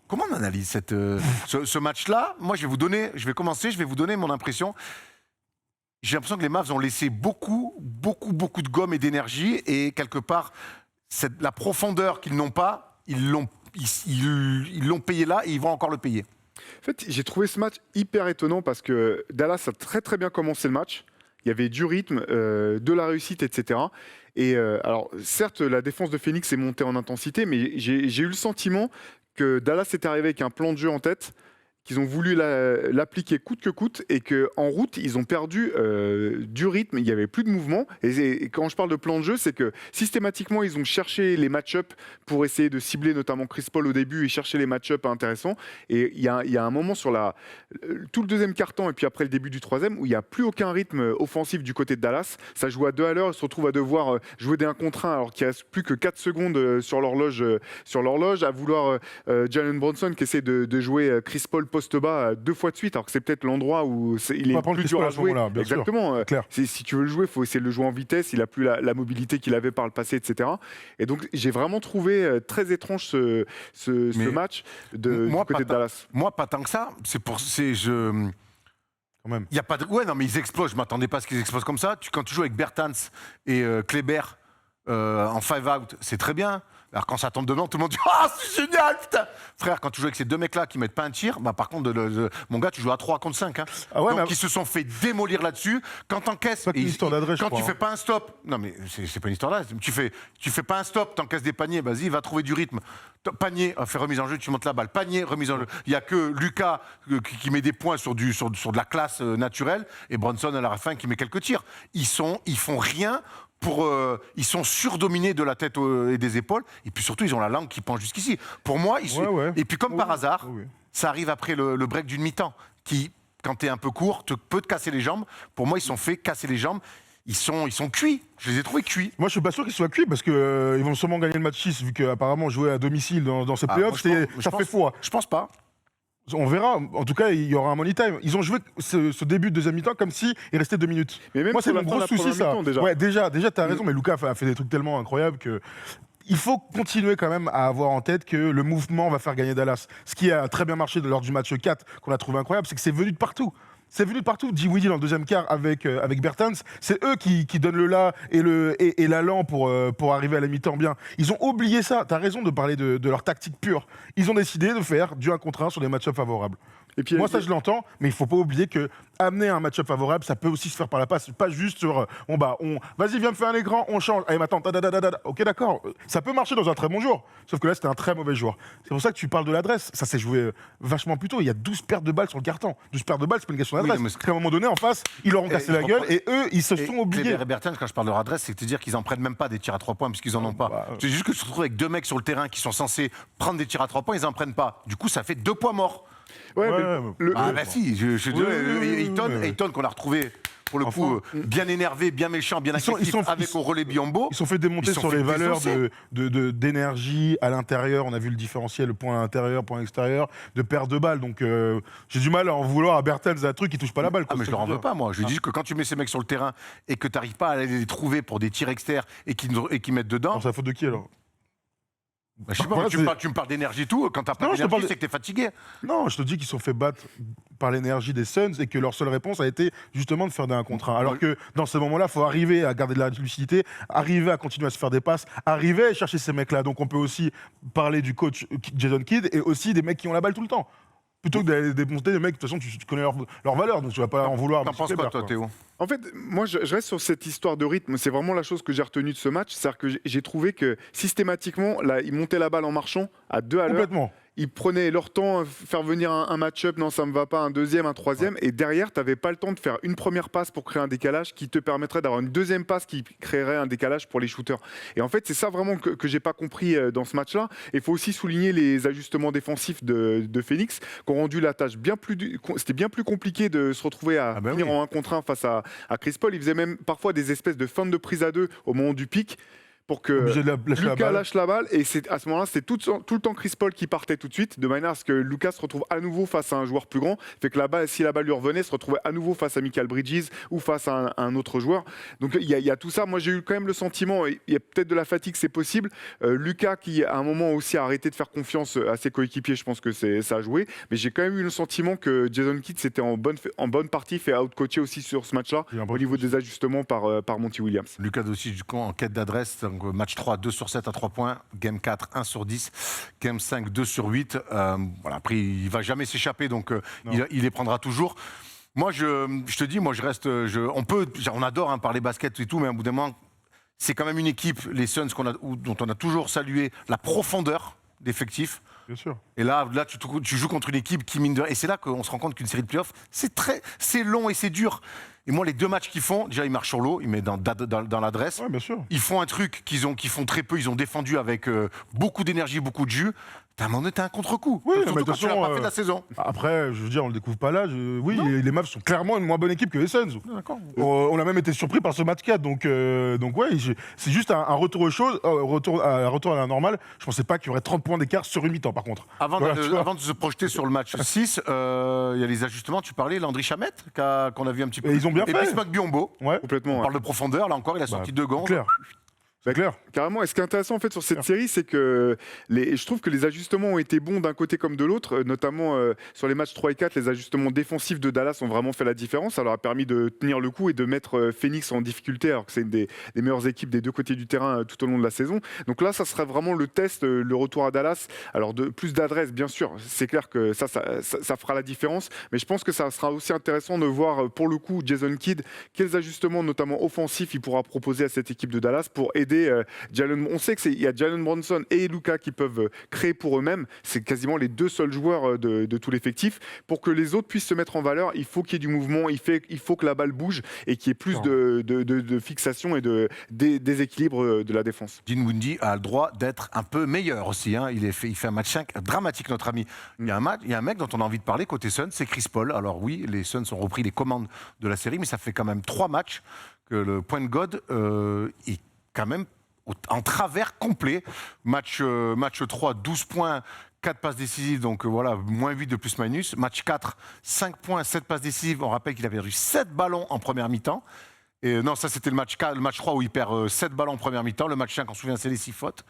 Comment on analyse ce match-là? Moi, je vais commencer, je vais vous donner mon impression. J'ai l'impression que les Mavs ont laissé beaucoup de gomme et d'énergie. Et quelque part, la profondeur qu'ils n'ont pas, ils l'ont payé là et ils vont encore le payer. En fait, j'ai trouvé ce match hyper étonnant parce que Dallas a très très bien commencé le match. Il y avait du rythme, de la réussite, etc. Et alors, certes, la défense de Phoenix est montée en intensité, mais j'ai eu le sentiment que Dallas est arrivé avec un plan de jeu en tête, qu'ils ont voulu l'appliquer coûte que coûte, et qu'en route, ils ont perdu du rythme, il n'y avait plus de mouvement. Et quand je parle de plan de jeu, c'est que systématiquement, ils ont cherché les match-ups pour essayer de cibler notamment Chris Paul au début et chercher les match-ups intéressants. Et il y a un moment sur tout le 2e quart-temps et puis après le début du 3e où il n'y a plus aucun rythme offensif du côté de Dallas. Ça joue à 2 à l'heure, ils se retrouvent à devoir jouer des 1 contre 1 alors qu'il ne reste plus que 4 secondes sur l'horloge, à vouloir Jalen Brunson qui essaie de jouer Chris Paul poste bas 2 fois de suite, alors que c'est peut-être l'endroit où il est plus dur à jouer. Bien sûr. Exactement. Clair. Si tu veux le jouer, il faut essayer de le jouer en vitesse. Il n'a plus la mobilité qu'il avait par le passé, etc. Et donc, j'ai vraiment trouvé très étrange ce match du côté de Dallas. Moi, pas tant que ça. Quand même. Il y a pas de... Ouais, non, mais ils explosent. Je m'attendais pas à ce qu'ils explosent comme ça. Quand tu joues avec Bertans et Kleber en 5 out, c'est très bien. Alors quand ça tombe dedans, tout le monde dit « Ah, c'est génial, putain !» Frère, quand tu joues avec ces 2 mecs-là qui mettent pas un tir, bah par contre, mon gars, tu joues à 3 contre 5. Hein. Ah ouais, donc mais... ils se sont fait démolir là-dessus. Quand t'encaisses... C'est pas qu'une histoire d'adresse, Quand je crois, tu fais pas un stop... Non, mais c'est pas une histoire d'adresse. Tu fais pas un stop, t'encaisses des paniers, vas-y, va trouver du rythme. Panier, fait remise en jeu, tu montes la balle. Panier, remise en jeu. Il y a que Lucas qui met des points sur de la classe naturelle et Bronson à la fin qui met quelques tirs. Ils font rien... ils sont surdominés de la tête et des épaules, et puis surtout ils ont la langue qui penche jusqu'ici. Pour moi, et puis comme par hasard, ça arrive après le break d'une mi-temps, qui, quand t'es un peu court, peut te casser les jambes. Pour moi, ils sont fait casser les jambes. Ils sont cuits. Je les ai trouvés cuits. Moi, je suis pas sûr qu'ils soient cuits parce que ils vont sûrement gagner le match 6 vu qu'apparemment jouer à domicile dans ces playoffs, ça fait foi. Je pense pas. On verra. En tout cas, il y aura un money time. Ils ont joué ce début de 2e mi-temps comme si il restait 2 minutes. Mais même moi, c'est sur mon la fin de gros la souci, première ça. mi-temps, déjà. Ouais, déjà, t'as raison. Mais Lucas a fait des trucs tellement incroyables que il faut continuer quand même à avoir en tête que le mouvement va faire gagner Dallas. Ce qui a très bien marché lors du match 4 qu'on a trouvé incroyable, c'est que c'est venu de partout. C'est venu de partout. Dinwiddie dans le 2e quart avec Bertans, c'est eux qui donnent le là et l'allant pour arriver à la mi-temps bien. Ils ont oublié ça. T'as raison de parler de leur tactique pure. Ils ont décidé de faire du 1 contre 1 sur des match-ups favorables. Et puis, Moi, ça, je l'entends, mais il faut pas oublier que amener un match-up favorable, ça peut aussi se faire par la passe. Pas juste sur vas-y, viens me faire un écran, on change. Allez, maintenant, ok, d'accord. Ça peut marcher dans un très bon jour. Sauf que là, c'était un très mauvais jour. C'est pour ça que tu parles de l'adresse. Ça s'est joué vachement plus tôt. Il y a 12 pertes de balles sur le carton. 12 pertes de balles, c'est pas une question d'adresse. Oui, Parce qu'à un moment donné, en face, ils leur ont cassé la gueule et eux, ils se sont oubliés. Kleber et Bertans, quand je parle de leur adresse, c'est te dire qu'ils en prennent même pas des tirs à 3 points puisqu'ils en ont pas. C'est juste que tu te retrouves avec 2 mecs sur le terrain qui sont censés prendre des tirs à 3 points, ils en prennent pas. Du coup, ça fait 2 poids morts. Ouais, mais Si, Ayton qu'on a retrouvé pour le coup bien énervé, bien méchant, bien agressif avec au relais Biombo. Ils sont fait démonter sur les valeurs d'énergie à l'intérieur. On a vu le différentiel, le point intérieur, point extérieur, de perte de balles. Donc j'ai du mal à en vouloir à Bertels, à un truc qui touche pas la balle. Ah, mais je leur en veux pas, moi. Je dis que quand tu mets ces mecs sur le terrain et que tu n'arrives pas à les trouver pour des tirs externes et qui mettent dedans. C'est la faute de qui alors? Bah, je sais pas, tu me parles d'énergie et tout. Quand t'as pas d'énergie, c'est que t'es fatigué. Non, je te dis qu'ils sont fait battre par l'énergie des Suns et que leur seule réponse a été justement de faire des 1 contre 1. Alors que dans ce moment-là, il faut arriver à garder de la lucidité, arriver à continuer à se faire des passes, arriver à chercher ces mecs-là. Donc on peut aussi parler du coach Jason Kidd et aussi des mecs qui ont la balle tout le temps. Plutôt que d'aller démonter des mecs, de toute façon, tu connais leur valeur, donc tu vas pas en vouloir. T'en penses quoi, toi, Théo? En fait, moi, je reste sur cette histoire de rythme. C'est vraiment la chose que j'ai retenue de ce match. C'est-à-dire que j'ai trouvé que systématiquement, là, ils montaient la balle en marchant à 2 à l'heure. Complètement. ils prenaient leur temps, faire venir un match-up, non, ça me va pas, un deuxième, un troisième, et derrière, tu n'avais pas le temps de faire une première passe pour créer un décalage qui te permettrait d'avoir une deuxième passe qui créerait un décalage pour les shooters. Et en fait, c'est ça vraiment que j'ai pas compris dans ce match-là. Il faut aussi souligner les ajustements défensifs de Phoenix qui ont rendu la tâche c'était bien plus compliqué de se retrouver à finir en 1 contre 1 face à Chris Paul. Il faisait même parfois des espèces de feintes de prise à 2 au moment du pic pour que Lucas lâche la balle. Et à ce moment-là, c'était tout le temps Chris Paul qui partait tout de suite, de manière à ce que Lucas se retrouve à nouveau face à un joueur plus grand. Fait que si la balle lui revenait, se retrouvait à nouveau face à Mikal Bridges ou face à un autre joueur. Donc il y a tout ça. Moi, j'ai eu quand même le sentiment, il y a peut-être de la fatigue, c'est possible. Lucas qui, à un moment aussi, a arrêté de faire confiance à ses coéquipiers, je pense que ça a joué. Mais j'ai quand même eu le sentiment que Jason Kidd s'était en bonne partie fait out-coacher aussi sur ce match-là, au niveau des ajustements par Monty Williams. Lucas Doncic, du coup, en quête d'adresse. Donc, match 3, 2 sur 7 à 3 points. Game 4, 1 sur 10. Game 5, 2 sur 8. Voilà, après, il ne va jamais s'échapper, donc il les prendra toujours. Moi, je te dis, moi, je reste. On adore parler basket et tout, mais à bout d'un moment, c'est quand même une équipe, les Suns, dont on a toujours salué la profondeur d'effectifs. Bien sûr. Et là tu joues contre une équipe qui mine de... Et c'est là qu'on se rend compte qu'une série de playoffs, c'est long et c'est dur. Et moi, les 2 matchs qu'ils font, déjà, ils marchent sur l'eau, ils mettent dans l'adresse. Ouais, bien sûr. Ils font un truc qu'ils font très peu, ils ont défendu avec beaucoup d'énergie, beaucoup de jus. T'as un moment donné, t'as un contre-coup. Oui, surtout mais de quand toute tu l'as façon, pas fait de la saison. Après, je veux dire, on le découvre pas là. Oui, les Mavs sont clairement une moins bonne équipe que les Suns. D'accord. On a même été surpris par ce match 4. Donc ouais, c'est juste un retour aux choses, retour à la normale. Je pensais pas qu'il y aurait 30 points d'écart sur une mi-temps, par contre. Avant Voilà, tu vois. de se projeter sur le match 6, il y a les ajustements. Tu parlais, Landry Shamet, qu'on a vu un petit peu. Et ils ont bien fait. Et puis Smack Biombo. Ouais, Complètement. On Ouais. parle de profondeur, là encore, il a sorti 2 gants. clair. C'est clair. Carrément. Et ce qui est intéressant en fait sur cette série, c'est que je trouve que les ajustements ont été bons d'un côté comme de l'autre, notamment sur les matchs 3 et 4, les ajustements défensifs de Dallas ont vraiment fait la différence. Ça leur a permis de tenir le coup et de mettre Phoenix en difficulté, alors que c'est une des meilleures équipes des 2 côtés du terrain tout au long de la saison. Donc là, ça serait vraiment le test, le retour à Dallas. Alors plus d'adresse, bien sûr. C'est clair que ça fera la différence. Mais je pense que ça sera aussi intéressant de voir pour le coup Jason Kidd, quels ajustements, notamment offensifs, il pourra proposer à cette équipe de Dallas pour aider Jalen. On sait qu'il y a Jalen Brunson et Luka qui peuvent créer pour eux-mêmes. C'est quasiment les 2 seuls joueurs de tout l'effectif. Pour que les autres puissent se mettre en valeur, il faut qu'il y ait du mouvement, il faut que la balle bouge et qu'il y ait plus de fixation et de déséquilibre de la défense. Dinwiddie a le droit d'être un peu meilleur aussi. Il fait un match 5 dramatique, notre ami. Il y a un mec dont on a envie de parler côté Suns, c'est Chris Paul. Alors oui, les Suns ont repris les commandes de la série, mais ça fait quand même 3 matchs que le point de God est quand même en travers complet. Match 3, 12 points, 4 passes décisives, donc voilà, moins 8 de plus-minus. Match 4, 5 points, 7 passes décisives. On rappelle qu'il avait perdu 7 ballons en première mi-temps. Et non, ça c'était le match 3 où il perd 7 ballons en première mi-temps. Le match 5, on se souvient, c'est les 6 fautes.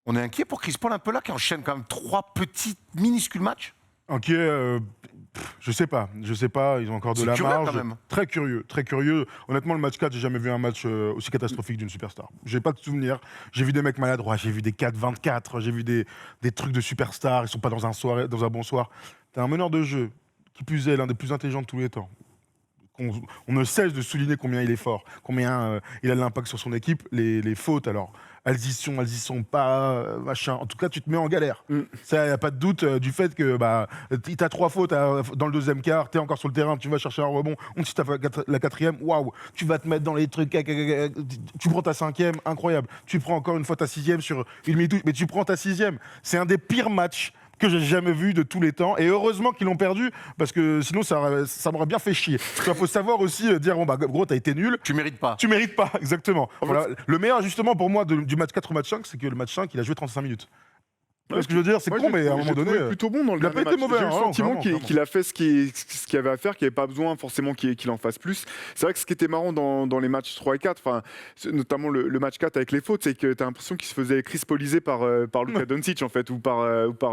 On est inquiet pour Chris Paul un peu là, qui enchaîne quand même 3 petits minuscules matchs. Ok, je sais pas, ils ont encore de la curieux, marge. quand même. Très curieux. Honnêtement, le match 4, j'ai jamais vu un match aussi catastrophique d'une superstar. J'ai pas de souvenir. J'ai vu des mecs maladroits, j'ai vu des 4-24, j'ai vu des trucs de superstars, ils sont pas dans un bon soir. T'as un meneur de jeu, qui plus est l'un des plus intelligents de tous les temps. On ne cesse de souligner combien il est fort, combien il a de l'impact sur son équipe. Les fautes, alors, elles y sont pas, machin. En tout cas, tu te mets en galère. Ça, y a pas de doute du fait que t'as 3 fautes dans le 2e quart, t'es encore sur le terrain, tu vas chercher un rebond, on te la 4e, waouh, tu vas te mettre dans les trucs, tu prends ta 5e, incroyable. Tu prends encore une fois ta 6e sur une minute, mais tu prends ta 6e. C'est un des pires matchs que j'ai jamais vu de tous les temps. Et heureusement qu'ils l'ont perdu, parce que sinon, ça m'aurait bien fait chier. Il faut savoir aussi dire, gros, t'as été nul. Tu mérites pas. Tu mérites pas, exactement. Voilà. Le meilleur ajustement pour moi du match 4 au match 5, c'est que le match 5, il a joué 35 minutes. Tu vois ce que je veux dire? C'est con, mais à un moment donné. Il plutôt bon dans le il a dernier pas été match. mauvais. J'ai eu le sentiment vraiment. qu'il a fait ce qu'il avait à faire, qu'il n'y avait pas besoin forcément qu'il en fasse plus. C'est vrai que ce qui était marrant dans les matchs 3 et 4, notamment le match 4 avec les fautes, c'est que tu as l'impression qu'il se faisait Chris Pauliser par Luka Doncic en fait, ou par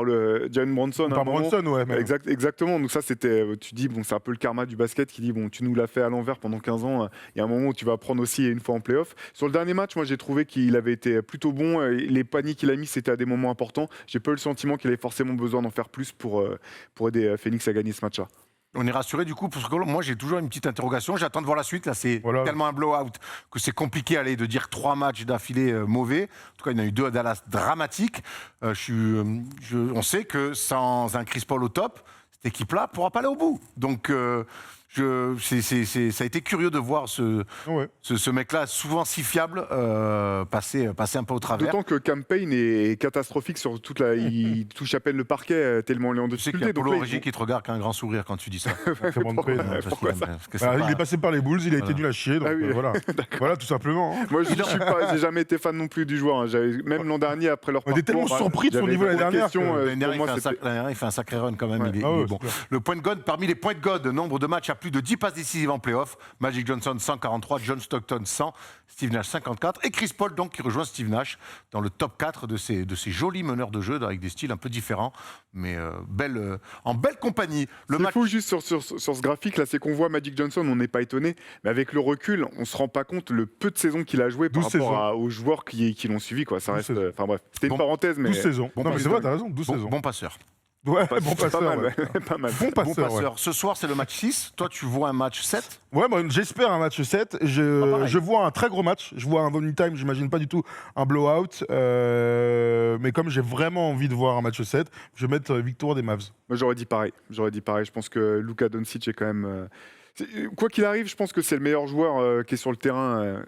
le Jalen Brunson. Par Brunson, ouais. Mais... Exactement. Donc ça, c'était, tu dis, bon, c'est un peu le karma du basket qui dit, bon, tu nous l'as fait à l'envers pendant 15 ans, il y a un moment où tu vas prendre aussi une fois en play-off. Sur le dernier match, moi j'ai trouvé qu'il avait été plutôt bon. Les paniers qu'il a mis, c'était à des moments importants. J'ai pas eu le sentiment qu'il avait forcément besoin d'en faire plus pour aider Phoenix à gagner ce match-là. On est rassuré du coup, parce que moi j'ai toujours une petite interrogation. J'attends de voir la suite. Là, c'est Voilà. tellement un blowout que c'est compliqué de dire 3 matchs d'affilée mauvais. En tout cas, il y en a eu 2 à Dallas dramatiques. On sait que sans un Chris Paul au top, cette équipe-là ne pourra pas aller au bout. Donc, ça a été curieux de voir Ouais. ce mec-là, souvent si fiable, passer un peu au travers. D'autant que Campaign est catastrophique sur toute la. Il touche à peine le parquet tellement il est en Tu sais qu'il y a difficulté. Polo Donc là, Régie qui te regarde qu'un grand sourire quand tu dis ça. Très bonne peine. Parce pourquoi qu'il ça aime- parce que c'est Bah, pas- il est passé par les Bulls, il a été nul à chier, donc Ah oui. voilà. Voilà, tout simplement. hein. Moi, je suis pas, j'ai jamais été fan non plus du joueur. Hein. Même l'an dernier, après leur On était parcours, tellement surpris de son j'avais niveau l'année beaucoup de dernière questions, que- L'année dernière, pour moi, c'était- l'année dernière, il fait un sacré run quand même. Ouais. Il est, Ah il est ouais, bon. c'est clair. Le point de God, parmi les points de God, nombre de matchs à plus de 10 passes décisives en playoff. Magic Johnson 143, John Stockton 100, Steve Nash 54 et Chris Paul donc qui rejoint Steve Nash dans le top 4 de ces jolis meneurs de jeu avec des styles un peu différents, mais en belle compagnie. Le Ce qu'il match. faut juste sur ce graphique là, c'est qu'on voit Magic Johnson, on n'est pas étonné, mais avec le recul, on se rend pas compte le peu de saisons qu'il a joué par 12 rapport saisons. aux joueurs qui l'ont suivi. Quoi. Ça 12 reste. saisons. Enfin bref, c'était une Bon, parenthèse, mais 12 saisons. Bon, Non, mais bah, c'est vrai, t'as raison, 12 saisons. Bon passeur. Ouais, pas, bon pas passeur. mal. ouais. Ouais. Pas mal. Bon Bon passeur, ouais. passeur. Ce soir, c'est le match 6. Toi, tu vois un match 7. Ouais, bah, j'espère un match 7. Pas pareil. Je vois un très gros match. Je vois un volume time, j'imagine pas du tout un blowout. Mais comme j'ai vraiment envie de voir un match 7, je vais mettre victoire des Mavs. Moi, j'aurais dit pareil. Je pense que Luka Doncic est quand même. Quoi qu'il arrive, je pense que c'est le meilleur joueur qui est sur le terrain.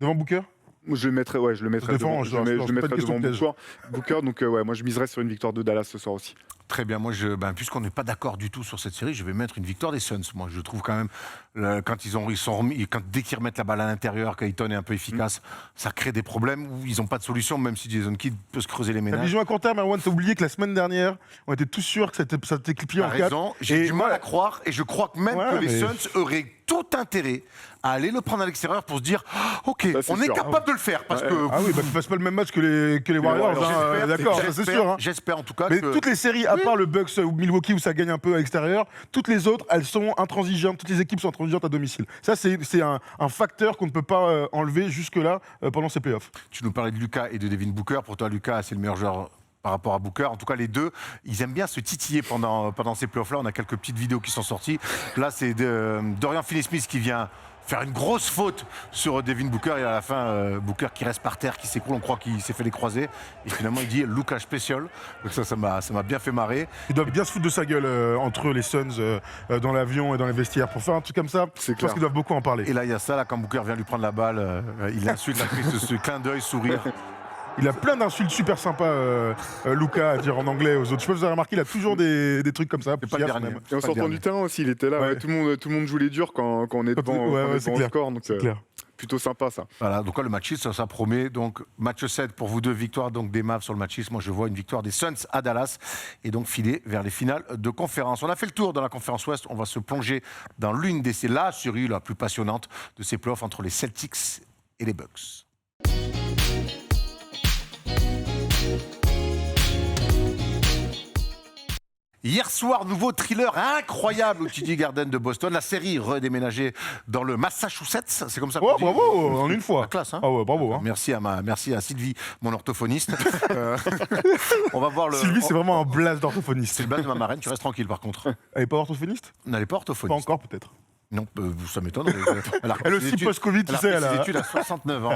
Devant Booker Moi, je le mettrais défends, devant, je je le mets- lance je le pas de mettrais question devant piège. Booker. Donc, moi, je miserais sur une victoire de Dallas ce soir aussi. Très bien, moi, puisqu'on n'est pas d'accord du tout sur cette série, je vais mettre une victoire des Suns. Moi, je trouve quand même, quand ils sont remis, dès qu'ils remettent la balle à l'intérieur, qu'Ayton est un peu efficace, ça crée des problèmes où ils n'ont pas de solution, même si Jason Kidd peut se creuser les La ménages. vision à court terme, Erwan, t'as oublié que la semaine dernière, on était tous sûrs que ça t'était plié T'as en 4. raison, j'ai du mal à croire, et je crois que même Ouais, que les mais- Suns auraient tout intérêt à aller le prendre à l'extérieur pour se dire « Ok, Ça, c'est on est sûr. capable de le faire », parce Ouais. que... Ah oui, bah tu fasses pas le même match que les Warriors, Warriors, hein, d'accord, ça c'est sûr. hein. J'espère en tout cas Mais que... toutes les séries, à part le Bucks ou Milwaukee où ça gagne un peu à l'extérieur, toutes les autres, elles sont intransigeantes. Toutes les équipes sont intransigeantes à domicile. Ça, c'est un facteur qu'on ne peut pas enlever jusque-là pendant ces playoffs. Tu nous parlais de Lucas et de Devin Booker. Pour toi, Lucas, c'est le meilleur joueur par rapport à Booker. En tout cas, les deux, ils aiment bien se titiller pendant ces playoffs-là. On a quelques petites vidéos qui sont sorties. Là, c'est Dorian Finney-Smith qui vient faire une grosse faute sur Devin Booker. Et à la fin, Booker qui reste par terre, qui s'écroule. On croit qu'il s'est fait les croisés. Et finalement, il dit Lucas Special. Donc ça m'a bien fait marrer. Ils doivent bien se foutre de sa gueule entre les Suns dans l'avion et dans les vestiaires. Pour faire un truc comme ça, je pense clair. qu'ils doivent beaucoup en parler. Et là, il y a ça. Là, quand Booker vient lui prendre la balle, il insulte, ce clin d'œil, sourire. Il a plein d'insultes super sympas, Luka, à dire en anglais aux autres. Je sais pas si vous avez remarqué, il a toujours des trucs comme ça. C'est pas le Hier, dernier. même. Et en Pas le sortant dernier. du terrain aussi, il était là. Ouais. Ouais, tout le monde joue les durs quand on est Quand devant, on- ouais, quand on ouais, est c'est devant le clair. score. Donc, C'est clair. plutôt sympa ça. Voilà, donc là, le match 6, ça promet. Donc, match 7 pour vous deux, victoire donc des Mavs sur le match 6. Moi, je vois une victoire des Suns à Dallas et donc filer vers les finales de conférence. On a fait le tour dans la conférence Ouest. On va se plonger dans l'une des la série la plus passionnante de ces playoffs entre les Celtics et les Bucks. Hier soir, nouveau thriller incroyable au TD Garden de Boston. La série redéménagée dans le Massachusetts. C'est comme ça qu'on Ouais, dit. bravo, en une fois. La classe, hein. Ah ouais, bravo. Hein. Merci à Sylvie, mon orthophoniste. On va voir le. Sylvie, c'est vraiment un blast d'orthophoniste. C'est le base de ma marraine. Tu restes tranquille, par contre. Elle est pas orthophoniste N'allez pas Pas orthophoniste. encore, peut-être. Non, ça m'étonne. Elle, a repris Elle ses aussi, études- post-Covid, tu elle a sais, repris elle ses a... études à 69 ans.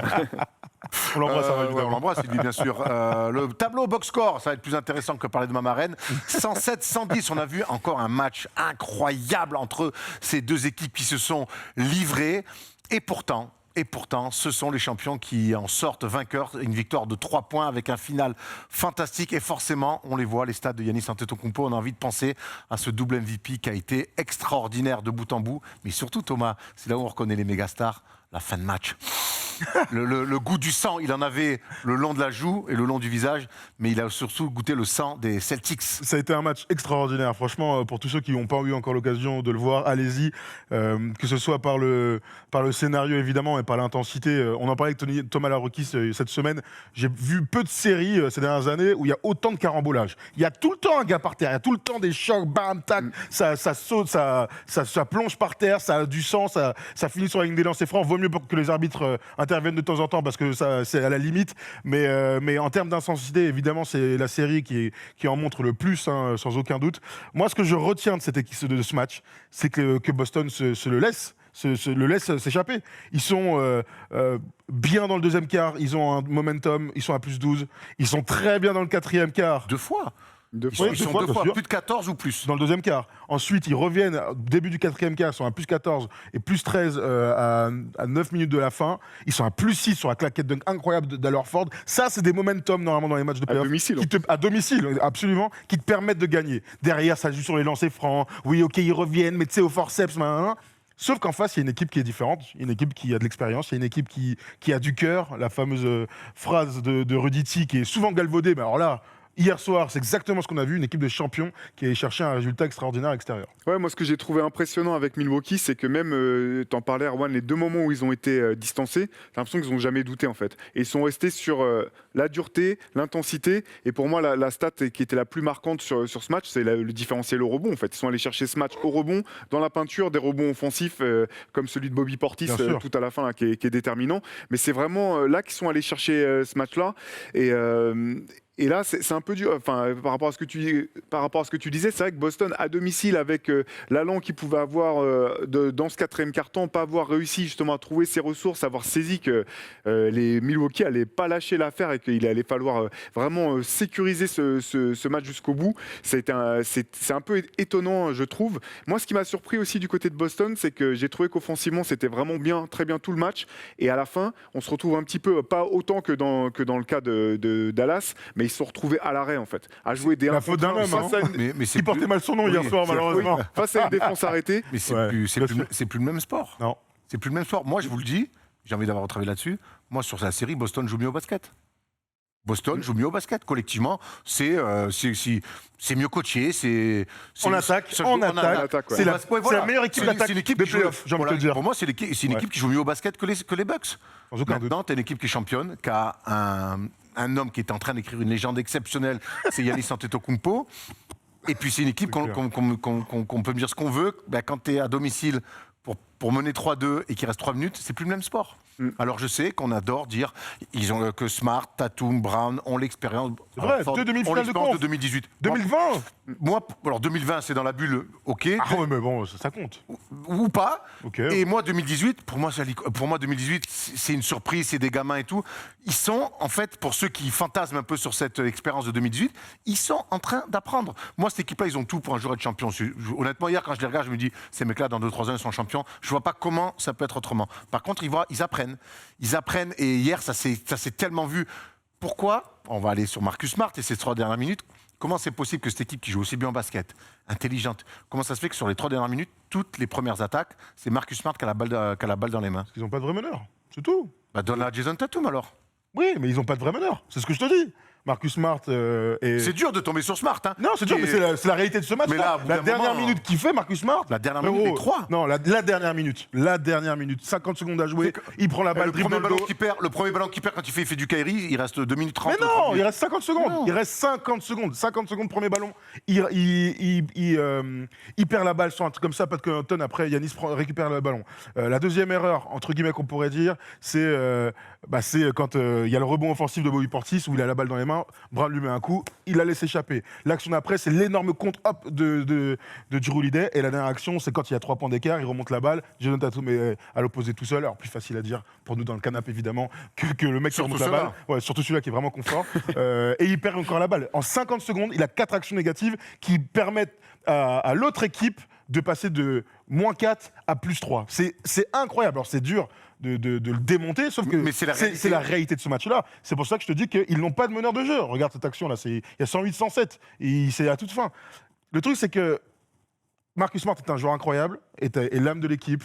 On l'embrasse, hein, Ouais, évidemment. on l'embrasse, Sylvie, bien sûr. Le tableau box score, ça va être plus intéressant que parler de ma marraine. 107-110, on a vu encore un match incroyable entre ces deux équipes qui se sont livrées. Et pourtant, ce sont les champions qui en sortent vainqueurs. Une victoire de 3 points avec un final fantastique. Et forcément, on les voit, les stats de Giannis Antetokounmpo. On a envie de penser à ce double MVP qui a été extraordinaire de bout en bout. Mais surtout, Thomas, c'est là où on reconnaît les mégastars, la fin de match. Le goût du sang, il en avait le long de la joue et le long du visage, mais il a surtout goûté le sang des Celtics. Ça a été un match extraordinaire. Franchement, pour tous ceux qui n'ont pas eu encore l'occasion de le voir, allez-y. Que ce soit par le scénario, évidemment, et par l'intensité. On en parlait avec Thomas Larocchi cette semaine. J'ai vu peu de séries ces dernières années où il y a autant de carambolage. Il y a tout le temps un gars par terre. Il y a tout le temps des chocs, bam, tac. Ça saute, ça plonge par terre, ça a du sang, ça finit sur la ligne des lancers francs. Vaut mieux mieux pour que les arbitres interviennent de temps en temps parce que ça, c'est à la limite. Mais en termes d'intensité, évidemment, c'est la série qui en montre le plus, hein, sans aucun doute. Moi, ce que je retiens de de ce match, c'est que Boston se le laisse s'échapper. Ils sont bien dans le deuxième quart, ils ont un momentum, ils sont à plus 12. Ils sont très bien dans le quatrième quart. 2 fois. Deux Ils fois. sont, ils sont fois, 2 bien fois, sûr. plus de 14 ou plus. Dans le deuxième quart. Ensuite, ils reviennent au début du quatrième quart, ils sont à plus 14 et plus 13 à 9 minutes de la fin. Ils sont à plus 6 sur la claquette dunk incroyable d'Alorford. Ça, c'est des momentum normalement dans les matchs de playoff. domicile, À domicile, absolument, qui te permettent de gagner. Derrière, ça joue sur les lancers francs. Oui, ok, ils reviennent, mais tu sais, au forceps, nan. Sauf qu'en face, il y a une équipe qui est différente, une équipe qui a de l'expérience, il y a une équipe qui a du cœur. La fameuse phrase de Ruditi qui est souvent galvaudée, mais alors là, hier soir, c'est exactement ce qu'on a vu, une équipe de champions qui a cherché un résultat extraordinaire à l'extérieur. Ouais, moi, ce que j'ai trouvé impressionnant avec Milwaukee, c'est que même, t'en parlais, Erwan, les 2 moments où ils ont été distancés, t'as l'impression qu'ils n'ont jamais douté, en fait. Et ils sont restés sur la dureté, l'intensité. Et pour moi, la stat qui était la plus marquante sur ce match, c'est le différentiel au rebond, en fait. Ils sont allés chercher ce match au rebond, dans la peinture, des rebonds offensifs, comme celui de Bobby Portis tout à la fin, là, qui est déterminant. Mais c'est vraiment là qu'ils sont allés chercher ce match-là. Et là, c'est un peu dur. Enfin, par rapport à ce que tu disais, c'est vrai que Boston à domicile, avec l'allant qu'il pouvait avoir dans ce quatrième quart-temps, pas avoir réussi justement à trouver ses ressources, avoir saisi que les Milwaukee allaient pas lâcher l'affaire et qu'il allait falloir vraiment sécuriser ce match jusqu'au bout. C'est un peu étonnant, je trouve. Moi, ce qui m'a surpris aussi du côté de Boston, c'est que j'ai trouvé qu'offensivement, c'était vraiment bien, très bien tout le match. Et à la fin, on se retrouve un petit peu, pas autant que dans le cas de Dallas, mais ils se sont retrouvés à l'arrêt, en fait, à jouer des La faute d'un homme, hein. Mais Qui portait mal son nom hier soir, malheureusement. face à une défense arrêtée. Mais c'est Ouais, plus le même sport. Non. C'est plus le même sport. Moi, je vous le dis, j'ai envie d'avoir travaillé là-dessus. Moi, sur la série, Boston joue mieux au basket. Boston joue mieux au basket. Collectivement, c'est mieux coaché. On attaque. attaque, ouais. C'est la, Ouais, voilà. c'est la meilleure équipe d'attaque C'est une équipe des qui joue- playoffs, j'ai envie de voilà, te dire. Pour moi, c'est une équipe qui joue mieux au basket que les Bucks. Sans aucun doute. Maintenant, tu as une équipe qui est championne, qui a un homme qui est en train d'écrire une légende exceptionnelle, c'est Giannis Antetokounmpo. Et puis c'est une équipe qu'on peut dire ce qu'on veut. Ben, quand tu es à domicile pour mener 3-2 et qu'il reste 3 minutes, c'est plus le même sport. Alors je sais qu'on adore dire que Smart, Tatum, Brown ont l'expérience. C'est vrai, Ford 2 demi-finales ont de l'expérience conf. de 2018. 2020 Moi, alors 2020, c'est dans la bulle, ok. Ah ouais, mais bon, ça compte. Ou pas. Ok. Et moi, 2018, pour moi, 2018, c'est une surprise, c'est des gamins et tout. Ils sont, en fait, pour ceux qui fantasment un peu sur cette expérience de 2018, ils sont en train d'apprendre. Moi, cette équipe-là, ils ont tout pour un jour être champion. Honnêtement, hier, quand je les regarde, je me dis, ces mecs-là, dans 2-3 ans, ils sont champions. Je vois pas comment ça peut être autrement. Par contre, ils apprennent. Ils apprennent. Et hier, ça s'est tellement vu. Pourquoi ? On va aller sur Marcus Smart et ses 3 dernières minutes. Comment c'est possible que cette équipe qui joue aussi bien en basket, intelligente, comment ça se fait que sur les 3 dernières minutes, toutes les premières attaques, c'est Marcus Smart qui a la balle dans les mains? Ils n'ont pas de vrai meneur, c'est tout. Bah donne-la à Jason Tatum alors. Oui, mais ils n'ont pas de vrai meneur, c'est ce que je te dis. Marcus Smart et... C'est dur de tomber sur Smart. Hein. Non, c'est dur, mais c'est la réalité de ce match. Mais là, au bout la d'un dernière moment, minute qu'il fait, Marcus Smart. La dernière minute, les 3. Non, la dernière minute. La dernière minute. 50 secondes à jouer. Il prend la balle, Le dribble premier dans le ballon dos. qu'il perd, quand il fait du Kyrie, il reste 2 minutes 30. Mais non, il reste 50 secondes. Non. Il reste 50 secondes. 50 secondes, premier ballon. Il perd la balle sur un truc comme ça, parce que Anton, après, Giannis récupère le ballon. La deuxième erreur, entre guillemets, qu'on pourrait dire, c'est quand il y a le rebond offensif de Bobby Portis, où il a la balle dans les mains, Brown lui met un coup, il la laisse échapper. L'action d'après, c'est l'énorme contre-hop de Jrue Holiday. Et la dernière action, c'est quand il y a 3 points d'écart, il remonte la balle. Jason Tatum est à l'opposé tout seul. Alors, plus facile à dire pour nous dans le canapé, évidemment, que le mec qui Surtout remonte la balle. Ouais, surtout celui-là qui est vraiment confort. Et il perd encore la balle. En 50 secondes, il a 4 actions négatives qui permettent à l'autre équipe de passer de -4 à +3. C'est incroyable. Alors, c'est dur de le démonter, sauf que Mais c'est la réalité de ce match-là. C'est pour ça que je te dis qu'ils n'ont pas de meneur de jeu. Regarde cette action-là, il y a 108-107, et c'est à toute fin. Le truc, c'est que Marcus Smart est un joueur incroyable, est l'âme de l'équipe,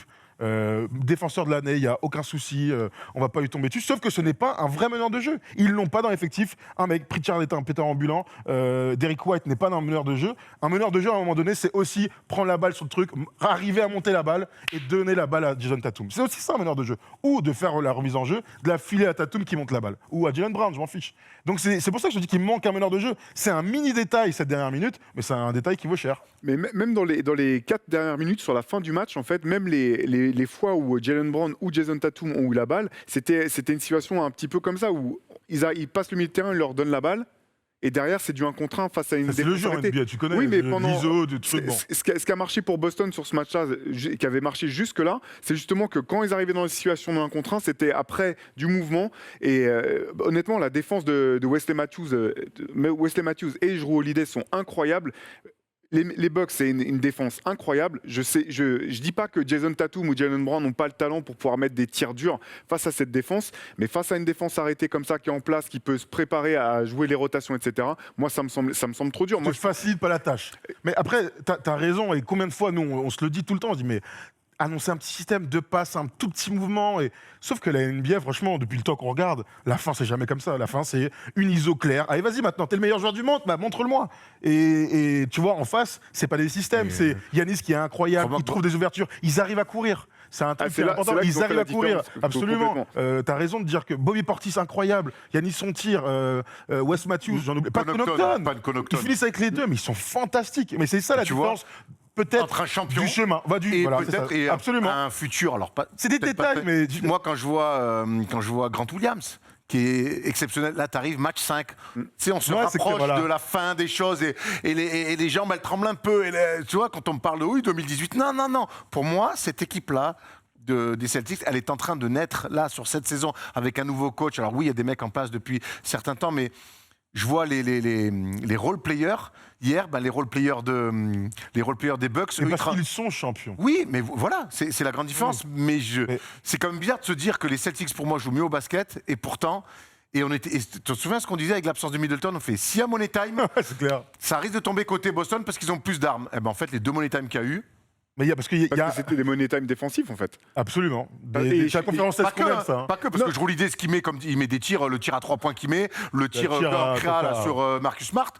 défenseur de l'année, il n'y a aucun souci, on va pas lui tomber dessus, sauf que ce n'est pas un vrai meneur de jeu. Ils l'ont pas dans l'effectif. Un mec, Pritchard est un pétard ambulant, Derrick White n'est pas un meneur de jeu. Un meneur de jeu, à un moment donné, c'est aussi prendre la balle sur le truc, arriver à monter la balle et donner la balle à Jason Tatum. C'est aussi ça un meneur de jeu. Ou de faire la remise en jeu, de la filer à Tatum qui monte la balle. Ou à Jaylen Brown, je m'en fiche. Donc c'est pour ça que je dis qu'il manque un meneur de jeu. C'est un mini détail cette dernière minute, mais c'est un détail qui vaut cher. Mais même dans les 4 dernières minutes sur la fin du match, en fait, même les les fois où Jalen Brown ou Jason Tatum ont eu la balle, c'était une situation un petit peu comme ça, où ils passent le milieu de terrain, ils leur donnent la balle, et derrière, c'est du 1 contre 1 face à une C'est le défense jeu en arrêtée. NBA, tu connais. Oui, mais pendant l'ISO, des trucs, bon. ce qui a marché pour Boston sur ce match-là, qui avait marché jusque-là, c'est justement que quand ils arrivaient dans les situations de 1 contre 1, c'était après du mouvement. Et honnêtement, la défense de Wesley Matthews et Jrue Holiday sont incroyables. Les Bucks, c'est une défense incroyable. Je dis pas que Jason Tatum ou Jalen Brown n'ont pas le talent pour pouvoir mettre des tirs durs face à cette défense, mais face à une défense arrêtée comme ça qui est en place, qui peut se préparer à jouer les rotations, etc. Moi, ça me semble trop dur. Ça Moi, te facilite pas la tâche. Mais après, t'as raison, et combien de fois, nous, on se le dit tout le temps, on se dit, mais annoncer un petit système, 2 passes, un tout petit mouvement. Sauf que la NBA, franchement, depuis le temps qu'on regarde, la fin, c'est jamais comme ça. La fin, c'est une ISO claire. Allez, vas-y, maintenant, t'es le meilleur joueur du monde, bah, montre-le-moi. Et tu vois, en face, c'est pas des systèmes, c'est Yanis qui est incroyable, qui trouve des ouvertures. Ils arrivent à courir. C'est un truc important. Ils arrivent à courir. Absolument. T'as raison de dire que Bobby Portis, incroyable. Yanis, son tir. Wes Matthews, j'en oublie. Pas de Connaughton. Ils finissent avec les deux, mais ils sont fantastiques. Mais c'est ça la différence. Peut-être entre un champion du chemin, et voilà, peut-être absolument un futur. Alors c'est des détails, mais moi quand je vois Grant Williams qui est exceptionnel, là t'arrives match 5, tu sais, on se rapproche de la fin des choses et les jambes elles tremblent un peu, tu vois, quand on me parle de 2018, non, pour moi cette équipe là des Celtics, elle est en train de naître là sur cette saison avec un nouveau coach. Alors oui, il y a des mecs en place depuis certains temps, mais je vois les role-players. Hier, les role-players des Bucks. Mais parce qu'ils sont champions. Oui, mais voilà, c'est la grande différence. Mais c'est quand même bizarre de se dire que les Celtics, pour moi, jouent mieux au basket. Et pourtant, tu te souviens ce qu'on disait avec l'absence de Middleton? On fait si à Money Time, c'est clair. Ça risque de tomber côté Boston parce qu'ils ont plus d'armes. En fait, les 2 Money Time qu'il y a eu. Mais parce que c'était des money time défensifs en fait. Absolument. C'est la conférence pas que, parce que je roule l'idée, ce qu'il met, comme il met des tirs, le tir à 3 points qu'il met, le tir sur Marcus Smart,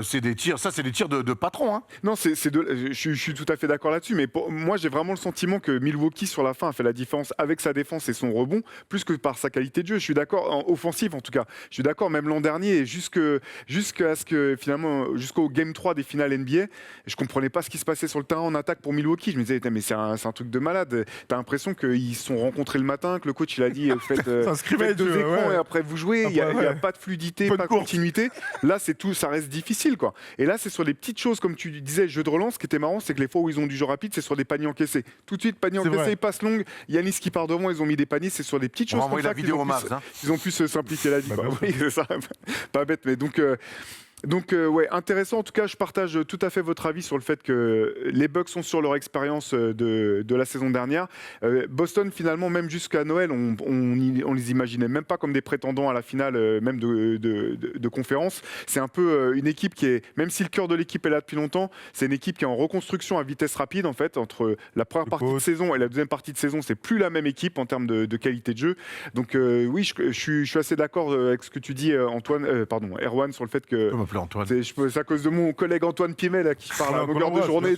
c'est des tirs, ça c'est des tirs de patron. Hein. Non, je suis tout à fait d'accord là-dessus, mais moi j'ai vraiment le sentiment que Milwaukee sur la fin a fait la différence avec sa défense et son rebond, plus que par sa qualité de jeu. Je suis d'accord, offensif en tout cas. Je suis d'accord, même l'an dernier, jusqu'à ce que finalement, jusqu'au Game 3 des finales NBA, je comprenais pas ce qui se passait sur le terrain en attaque pour Milwaukee. Je me disais, mais c'est un truc de malade. T'as l'impression qu'ils se sont rencontrés le matin, que le coach il a dit faites 2 écrans et après vous jouez. Il n'y a pas de fluidité, pas de continuité. Là, c'est tout, ça reste difficile quoi. Et là, c'est sur les petites choses, comme tu disais, jeu de relance. Ce qui était marrant, c'est que les fois où ils ont du jeu rapide, c'est sur des paniers encaissés. Tout de suite, panier encaissé, passe longue. Yanis qui part devant, ils ont mis des paniers. C'est sur des petites choses comme ça qu'ils ont pu se simplifier la vie. Oui, c'est ça. Pas bête, mais donc ouais, intéressant. En tout cas, je partage tout à fait votre avis sur le fait que les Bucks sont sur leur expérience de la saison dernière. Boston, finalement, même jusqu'à Noël, on les imaginait même pas comme des prétendants à la finale, même de conférence. C'est un peu une équipe qui est, même si le cœur de l'équipe est là depuis longtemps, c'est une équipe qui est en reconstruction à vitesse rapide en fait. Entre la première partie de saison et la deuxième partie de saison, c'est plus la même équipe en termes de qualité de jeu. Donc oui, je suis assez d'accord avec ce que tu dis, Erwan, sur le fait que c'est à cause de mon collègue Antoine Pimet là, qui parle à longueur de journée.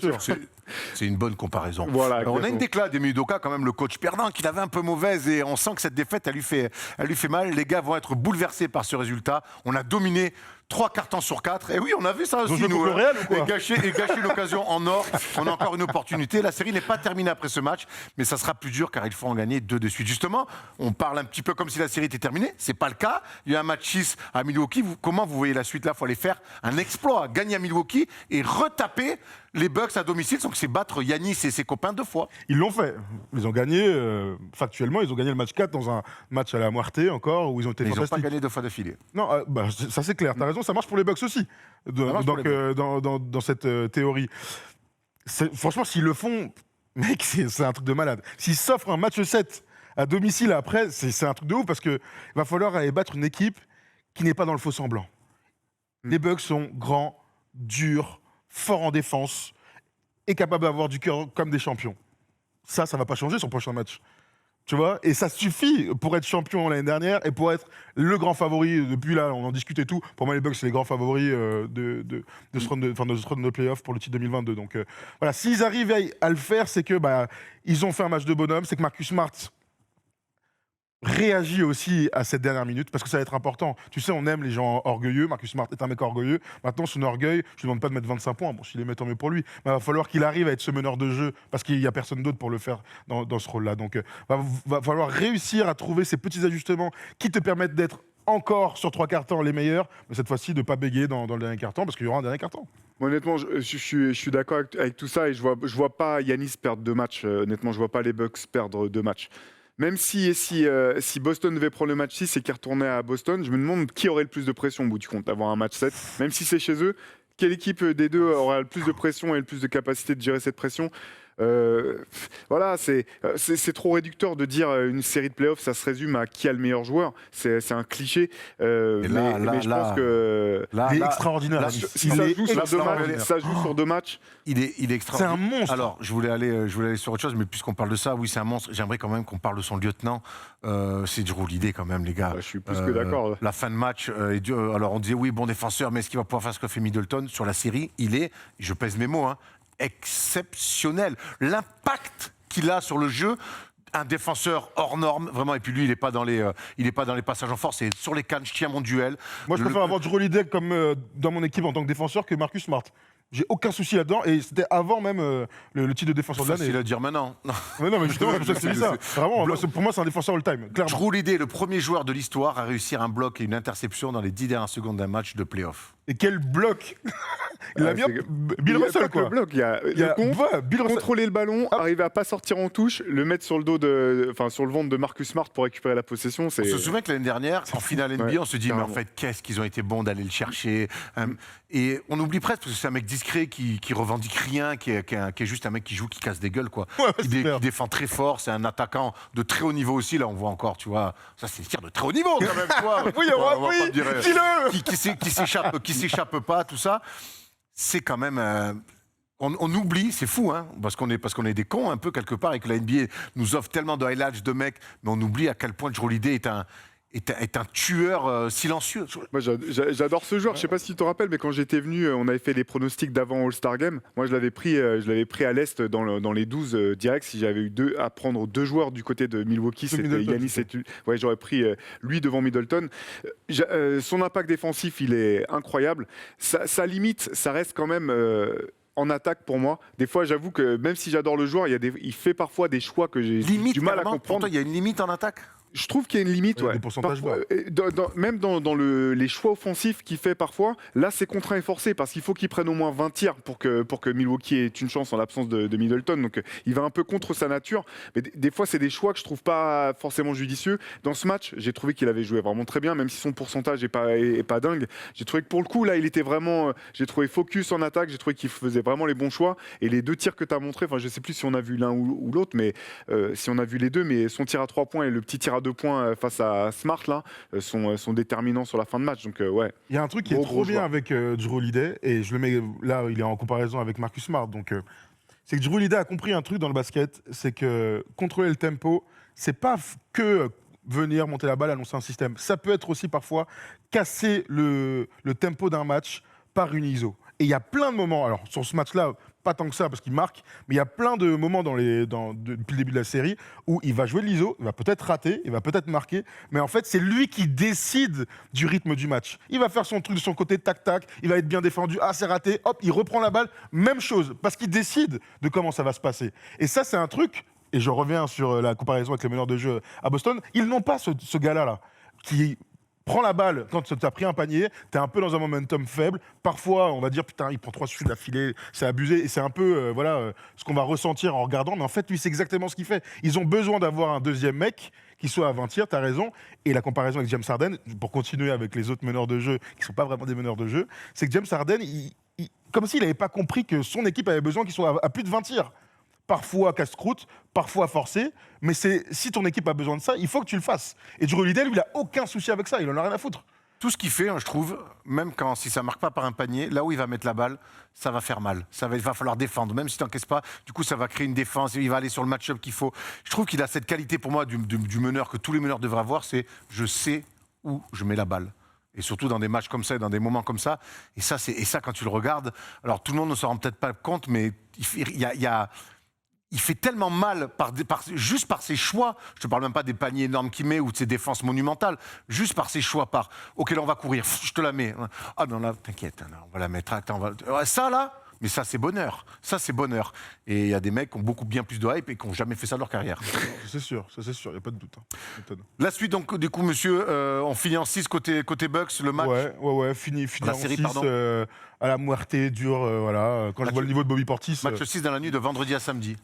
C'est une bonne comparaison. Voilà, on a une déclat d'Emi Udoka, quand même, le coach perdant, qui l'avait un peu mauvaise, et on sent que cette défaite, elle lui fait mal. Les gars vont être bouleversés par ce résultat. On a dominé 3 cartons sur 4. Et oui, on a vu ça aussi, nous. Et gâcher l'occasion en or. On a encore une opportunité. La série n'est pas terminée après ce match, mais ça sera plus dur car il faut en gagner 2 de suite. Justement, on parle un petit peu comme si la série était terminée. C'est pas le cas. Il y a un match 6 à Milwaukee. Comment vous voyez la suite là? Il faut aller faire un exploit, gagner à Milwaukee et retaper les Bucks à domicile, donc c'est battre Yanis et ses copains 2 fois. Ils l'ont fait. Ils ont gagné, factuellement, ils ont gagné le match 4 dans un match à la Muerte encore, où ils ont été fantastiques. Ils n'ont pas gagné 2 fois d'affilée. Non, ça c'est clair, t'as raison, ça marche pour les Bucks aussi, dans cette théorie. Franchement, s'ils le font, mec, c'est un truc de malade. S'ils s'offrent un match 7 à domicile après, c'est un truc de ouf, parce qu'il va falloir aller battre une équipe qui n'est pas dans le faux semblant. Les Bucks sont grands, durs, fort en défense et capable d'avoir du cœur comme des champions. Ça va pas changer sur le prochain match. Tu vois? Et ça suffit pour être champion l'année dernière et pour être le grand favori. Depuis là, on en discute et tout. Pour moi, les Bucks, c'est les grands favoris de ce run de playoff pour le titre 2022. Donc voilà, s'ils arrivent à le faire, c'est que ils ont fait un match de bonhomme. C'est que Marcus Smart, réagit aussi à cette dernière minute parce que ça va être important. Tu sais, on aime les gens orgueilleux. Marcus Smart est un mec orgueilleux. Maintenant, son orgueil, je ne demande pas de mettre 25 points. Bon, s'il les met, tant mieux pour lui. Mais il va falloir qu'il arrive à être ce meneur de jeu parce qu'il n'y a personne d'autre pour le faire dans ce rôle-là. Donc, va falloir réussir à trouver ces petits ajustements qui te permettent d'être encore sur 3 quarts temps les meilleurs, mais cette fois-ci de ne pas bégayer dans le dernier quart temps parce qu'il y aura un dernier quart temps. Honnêtement, je suis d'accord avec tout ça et je vois pas Giannis perdre 2 matchs. Honnêtement, je vois pas les Bucks perdre 2 matchs. Même si Boston devait prendre le match 6 et qu'il retournait à Boston, je me demande qui aurait le plus de pression au bout du compte, d'avoir un match 7. Même si c'est chez eux, quelle équipe des deux aura le plus de pression et le plus de capacité de gérer cette pression? Voilà, c'est trop réducteur de dire une série de playoffs, ça se résume à qui a le meilleur joueur. C'est un cliché. Et là, mais je pense que Il est extraordinaire. là, Giannis. si Il ça est joue sur 2 matchs, extraordinaire. ça joue sur 2 matchs. il est C'est un extraordinaire. monstre. Alors, je voulais aller sur autre chose, mais puisqu'on parle de ça, oui, c'est un monstre. J'aimerais quand même qu'on parle de son lieutenant. C'est Jrue Holiday quand même, les gars. Je suis plus que d'accord. La fin de match est dure. Alors, on disait, oui, bon défenseur, mais est-ce qu'il va pouvoir faire ce que fait Middleton sur la série? Il est, je pèse mes mots, exceptionnel. L'impact qu'il a sur le jeu, un défenseur hors norme, vraiment. Et puis lui, il n'est pas dans les passages en force. C'est sur les cannes, je tiens mon duel. Moi, je préfère avoir Jrue Holiday comme dans mon équipe en tant que défenseur que Marcus Smart. J'ai aucun souci là-dedans et c'était avant même le titre de défenseur de l'année. Facile à dire maintenant. Non. Mais justement, c'est pour ça que je te dis ça. Vraiment, pour moi, c'est un défenseur all-time, clairement. Jrue Holiday est le premier joueur de l'histoire à réussir un bloc et une interception dans les 10 dernières secondes d'un match de play-off. Et quel bloc Il a bien Bill Russell, quoi. Le bloc, il y a Il y a- le contre, ouais, Bill Russell. contrôler le ballon, Hop. arriver à pas sortir en touche, le mettre sur le sur le ventre de Marcus Smart pour récupérer la possession. On se souvient que l'année dernière, en finale NBA, Ouais, on se dit, mais en carrément. fait, qu'est-ce qu'ils ont été bons d'aller le chercher. Et on oublie presque, parce que c'est un mec discret qui revendique rien, qui est juste un mec qui joue, qui casse des gueules, quoi. Ouais, qui, c'est clair. qui défend très fort, c'est un attaquant de très haut niveau aussi, là on voit encore, tu vois. Ça, c'est le tir de très haut niveau, quand même, tu vois. Oui, On va oui, pas me dire, dis-le qui s'échappe pas, tout ça. C'est quand même. On oublie, c'est fou, parce qu'on est des cons un peu quelque part et que la NBA nous offre tellement de highlights de mecs, mais on oublie à quel point Jrue Holiday est un tueur silencieux. Moi, j'adore ce joueur. Je sais pas si tu te rappelles, mais quand j'étais venu, on avait fait les pronostics d'avant All-Star Game. Moi, je l'avais pris à l'Est dans les 12 directs. Si j'avais eu à prendre 2 joueurs du côté de Milwaukee, c'était Middleton, Giannis c'est et ouais, j'aurais pris lui devant Middleton. Son impact défensif, il est incroyable. Sa limite, ça reste quand même. En attaque pour moi. Des fois, j'avoue que même si j'adore le joueur, il fait parfois des choix que j'ai Limite, du mal à carrément, pour comprendre. toi, il y a une limite en attaque. Je trouve qu'il y a une limite. Ouais, Ouais. des pourcentages Parfois, même dans les choix offensifs qu'il fait parfois, là c'est contraint et forcé parce qu'il faut qu'il prenne au moins 20 tirs pour que Milwaukee ait une chance en l'absence de Middleton. Donc il va un peu contre sa nature. Mais des fois, c'est des choix que je trouve pas forcément judicieux. Dans ce match, j'ai trouvé qu'il avait joué vraiment très bien, même si son pourcentage est pas dingue. J'ai trouvé que pour le coup, là, il était vraiment. J'ai trouvé focus en attaque. J'ai trouvé qu'il faisait vraiment les bons choix. Et les 2 tirs que tu as montrés, enfin, je sais plus si on a vu l'un ou l'autre, mais si on a vu les deux, mais son tir à 3 points et le petit tir à 2 points face à Smart là sont déterminants sur la fin de match. Donc ouais. Il y a un truc qui est Gros trop bien joueur. avec Jrue Holiday, et je le mets là, il est en comparaison avec Marcus Smart. Donc, c'est que Jrue Holiday a compris un truc dans le basket, c'est que contrôler le tempo, c'est pas que venir monter la balle, annoncer un système. Ça peut être aussi parfois casser le tempo d'un match par une ISO. Et il y a plein de moments, alors sur ce match-là, pas tant que ça parce qu'il marque, mais il y a plein de moments depuis le début de la série où il va jouer de l'ISO, il va peut-être rater, il va peut-être marquer, mais en fait c'est lui qui décide du rythme du match. Il va faire son truc de son côté, tac-tac, il va être bien défendu, ah c'est raté, hop, il reprend la balle, même chose, parce qu'il décide de comment ça va se passer. Et ça c'est un truc, et je reviens sur la comparaison avec les meneurs de jeu à Boston, ils n'ont pas ce gars-là, qui prend la balle quand tu as pris un panier, tu es un peu dans un momentum faible. Parfois, on va dire, putain, il prend 3 shoots d'affilée, c'est abusé. Et c'est un peu ce qu'on va ressentir en regardant. Mais en fait, lui, c'est exactement ce qu'il fait. Ils ont besoin d'avoir un deuxième mec qui soit à 20 tirs, tu as raison. Et la comparaison avec James Harden, pour continuer avec les autres meneurs de jeu, qui ne sont pas vraiment des meneurs de jeu, c'est que James Harden, comme s'il n'avait pas compris que son équipe avait besoin qu'il soit à plus de 20 tirs. Parfois casse-croûte, parfois forcé, mais si ton équipe a besoin de ça, il faut que tu le fasses. Et Jrue Holiday, lui, il n'a aucun souci avec ça, il en a rien à foutre. Tout ce qu'il fait, je trouve, même si ça ne marque pas par un panier, là où il va mettre la balle, ça va faire mal. Il va falloir défendre, même si tu n'encaisses pas. Du coup, ça va créer une défense, il va aller sur le match-up qu'il faut. Je trouve qu'il a cette qualité, pour moi, du meneur que tous les meneurs devraient avoir, c'est je sais où je mets la balle. Et surtout dans des matchs comme ça, dans des moments comme ça. Et ça, quand tu le regardes, alors tout le monde ne s'en rend peut-être pas compte, mais il y a il fait tellement mal juste par ses choix. Je te parle même pas des paniers énormes qu'il met ou de ses défenses monumentales. Juste par ses choix, OK, là, on va courir. Je te la mets. Ah non, là, t'inquiète. On va la mettre. Attends, ça, là. Mais ça, c'est bonheur. Ça, c'est bonheur. Et il y a des mecs qui ont beaucoup bien plus de hype et qui n'ont jamais fait ça de leur carrière. C'est sûr, il n'y a pas de doute. La suite, donc, du coup, monsieur, on finit en 6 côté Bucks, le match. Ouais, fini la en série, 6, pardon. à la muerte, dur, voilà. Quand je vois le niveau de Bobby Portis... Match 6 dans la nuit de vendredi à samedi.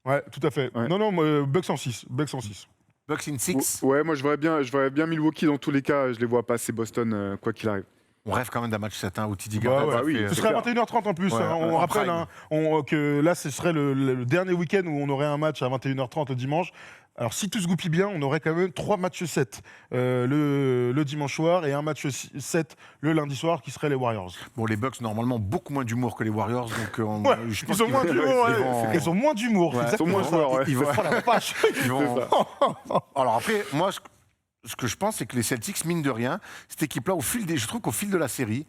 Ouais, tout à fait. Ouais. Non, Bucks en 6. Bucks in 6. Ouais, moi je verrais bien Milwaukee dans tous les cas. Je les vois passer Boston, quoi qu'il arrive. On rêve quand même d'un match 7 où Titi Bah, Garnett. ouais. ça oui, fait, Ce serait à 21h30 en plus. Ouais, On en rappelle prime. que là, ce serait le dernier week-end où on aurait un match à 21h30 le dimanche. Alors, si tout se goupille bien, on aurait quand même 3 matchs 7 le dimanche soir et un match 7 le lundi soir qui seraient les Warriors. Bon, les Bucks, normalement, beaucoup moins d'humour que les Warriors. Donc, Ouais, je pense ils ont moins qu'ils- d'humour. ils vont- Ils ont moins d'humour. Ouais. exactement. Ils sont moins forts, ouais. Ils vont- Oh la vache. ils vont- Alors après, moi, ce que je pense, c'est que les Celtics, mine de rien, cette équipe-là, je trouve qu'au fil de la série,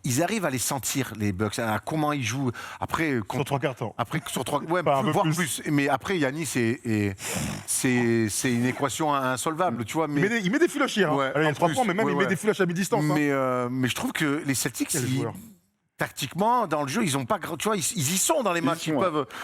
ils arrivent à les sentir, les Bucks, à comment ils jouent. Après, Sur 3 quarts temps. Après, sur 3, ouais, Enfin, un peu voire plus. plus. Mais après, Yanis, c'est une équation insolvable, tu vois. Il met des filoches hier. Ouais, Allez, il y en a 3 plus, points, mais même ouais, il met ouais. des filoches à mi-distance. Mais je trouve que les Celtics, Quel joueur. tactiquement, dans le jeu, ils ont pas, tu vois, ils y sont dans les matchs.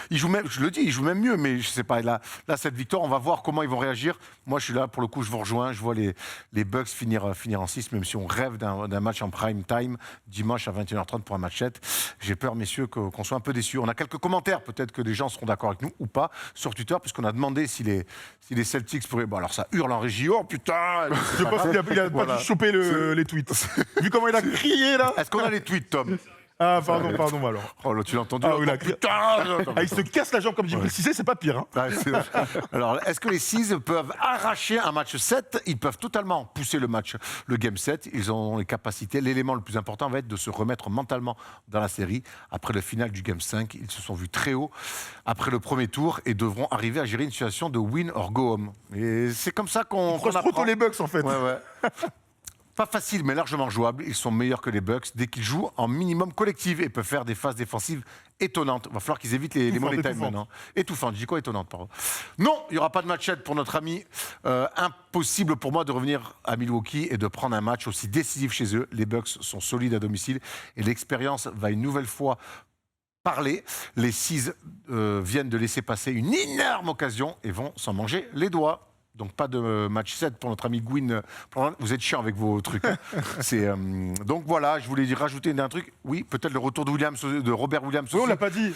Ils jouent même, je le dis, ils jouent même mieux. Mais je sais pas. Là, cette victoire, on va voir comment ils vont réagir. Moi, je suis là pour le coup, je vous rejoins. Je vois les Bucks finir en 6, même si on rêve d'un match en prime time dimanche à 21h30 pour un match 7. J'ai peur, messieurs, qu'on soit un peu déçus. On a quelques commentaires, peut-être que des gens seront d'accord avec nous ou pas sur Twitter, puisqu'on a demandé si les Celtics pourraient. Bon, alors ça hurle en régie. Oh putain. Je pense qu'il a pas Voilà. dû choper les tweets. Vu comment il a crié là. Est-ce qu'on a les tweets, Tom? Ah, pardon, alors. Oh là, tu l'as entendu? Ah oui, oh, là, putain. Ah, il se casse la jambe comme Djibril Cissé, c'est pas pire. Hein. Ouais, alors, est-ce que les Seas peuvent arracher un match 7? Ils peuvent totalement pousser le game 7. Ils ont les capacités. L'élément le plus important va être de se remettre mentalement dans la série. Après le final du game 5, ils se sont vus très haut après le premier tour et devront arriver à gérer une situation de win or go home. Et c'est comme ça qu'on Trop apprend. tôt les Bucks en fait. Ouais. Pas facile, mais largement jouable. Ils sont meilleurs que les Bucks dès qu'ils jouent en minimum collectif et peuvent faire des phases défensives étonnantes. Il va falloir qu'ils évitent les money time maintenant. Étouffante, je dis quoi étonnante, pardon. Non, il n'y aura pas de match 7 pour notre ami. Impossible pour moi de revenir à Milwaukee et de prendre un match aussi décisif chez eux. Les Bucks sont solides à domicile et l'expérience va une nouvelle fois parler. Les Seas viennent de laisser passer une énorme occasion et vont s'en manger les doigts. Donc pas de match 7 pour notre ami Gwyn. Vous êtes chiant avec vos trucs. Donc voilà, je voulais rajouter un truc. Oui, peut-être le retour de Robert Williams. Oui, on aussi. l'a pas dit.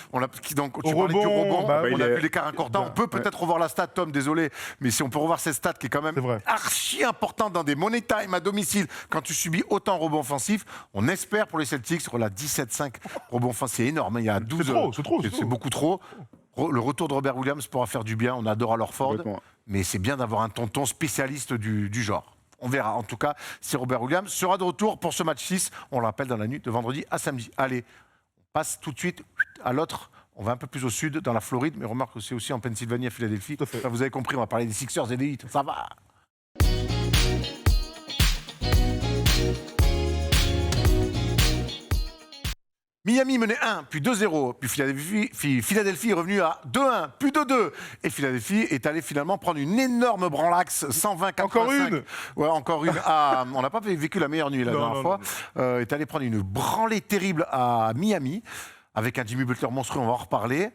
Donc, Au tu parlais du rebond, rebond. bah, On a vu l'écart important. On peut peut-être revoir la stat, Tom, désolé. Mais si on peut revoir cette stat qui est quand même C'est vrai. archi importante dans des money time à domicile, quand tu subis autant de rebonds offensifs, on espère pour les Celtics, sur la 17-5 rebonds offensifs, c'est énorme. Il y a 12. C'est beaucoup trop. Le retour de Robert Williams pourra faire du bien. On adore à Ford. Complètement. Mais c'est bien d'avoir un tonton spécialiste du genre. On verra. En tout cas, si Robert Williams sera de retour pour ce match 6, on le rappelle, dans la nuit de vendredi à samedi. Allez, on passe tout de suite à l'autre. On va un peu plus au sud, dans la Floride, mais remarque que c'est aussi en Pennsylvanie, à Philadelphie. Enfin, vous avez compris, on va parler des Sixers et des Heat. Ça va. Miami menait 1, puis 2-0, puis Philadelphie est revenu à 2-1, puis 2-2. Et Philadelphie est allé finalement prendre une énorme branlaxe, 120-85. Encore une. Ouais, encore une. On n'a pas vécu la meilleure nuit la dernière fois. Non. Est allé prendre une branlée terrible à Miami, avec un Jimmy Butler monstrueux, on va en reparler.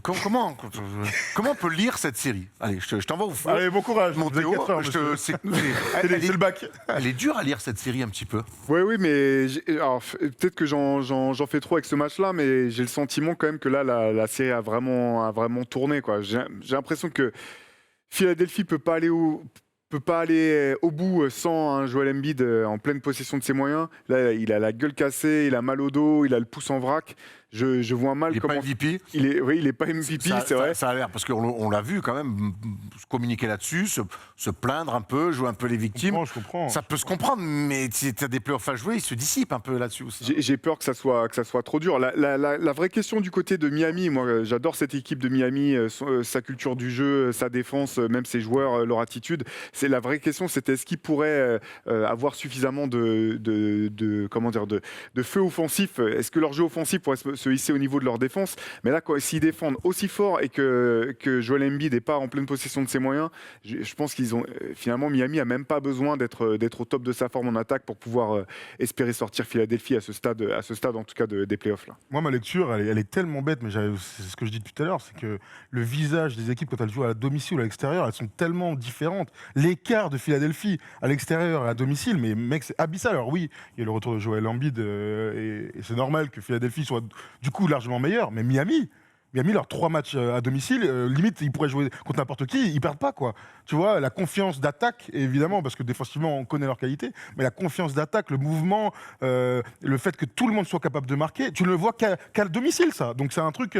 Comment on peut lire cette série? Allez, je t'envoie au feu. Allez, bon courage. Mon Vous avez Théo, 4 heures, monsieur. c'est C'est le bac. elle est dure à lire cette série un petit peu. Oui, mais alors, peut-être que j'en fais trop avec ce match-là, mais j'ai le sentiment quand même que là, la série a vraiment tourné, quoi. J'ai l'impression que Philadelphie peut pas aller au bout sans un Joel Embiid en pleine possession de ses moyens. Là, il a la gueule cassée, il a mal au dos, il a le pouce en vrac. Je vois mal Il n'est comment... pas MVP. Il est pas MVP, c'est vrai. Ça a l'air, parce qu'on l'a vu quand même communiquer là-dessus, se plaindre un peu, jouer un peu les victimes. Je comprends. Ça peut se comprendre, mais si tu as des playoffs à jouer, ils se dissipent un peu là-dessus aussi. J'ai peur que ça soit trop dur. La vraie question du côté de Miami, moi j'adore cette équipe de Miami, sa culture du jeu, sa défense, même ses joueurs, leur attitude, c'est la vraie question, c'était est-ce qu'il pourrait avoir suffisamment de feu offensif. Est-ce que leur jeu offensif pourrait se hisser au niveau de leur défense? Mais là, s'ils défendent aussi fort et que Joel Embiid n'est pas en pleine possession de ses moyens, je pense qu'ils ont finalement Miami a même pas besoin d'être au top de sa forme en attaque pour pouvoir espérer sortir Philadelphie à ce stade en tout cas des playoffs là. Moi, ma lecture, elle est tellement bête, mais c'est ce que je dis depuis tout à l'heure, c'est que le visage des équipes, quand elles jouent à domicile ou à l'extérieur, elles sont tellement différentes. L'écart de Philadelphie à l'extérieur et à domicile, mais mec, c'est abyssal. Alors oui, il y a le retour de Joel Embiid, et c'est normal que Philadelphie soit du coup largement meilleur, mais Miami, leurs 3 matchs à domicile, limite, ils pourraient jouer contre n'importe qui, ils perdent pas, quoi. Tu vois, la confiance d'attaque, évidemment, parce que défensivement, on connaît leur qualité, mais la confiance d'attaque, le mouvement, le fait que tout le monde soit capable de marquer, tu ne le vois qu'à domicile, ça. Donc c'est un truc,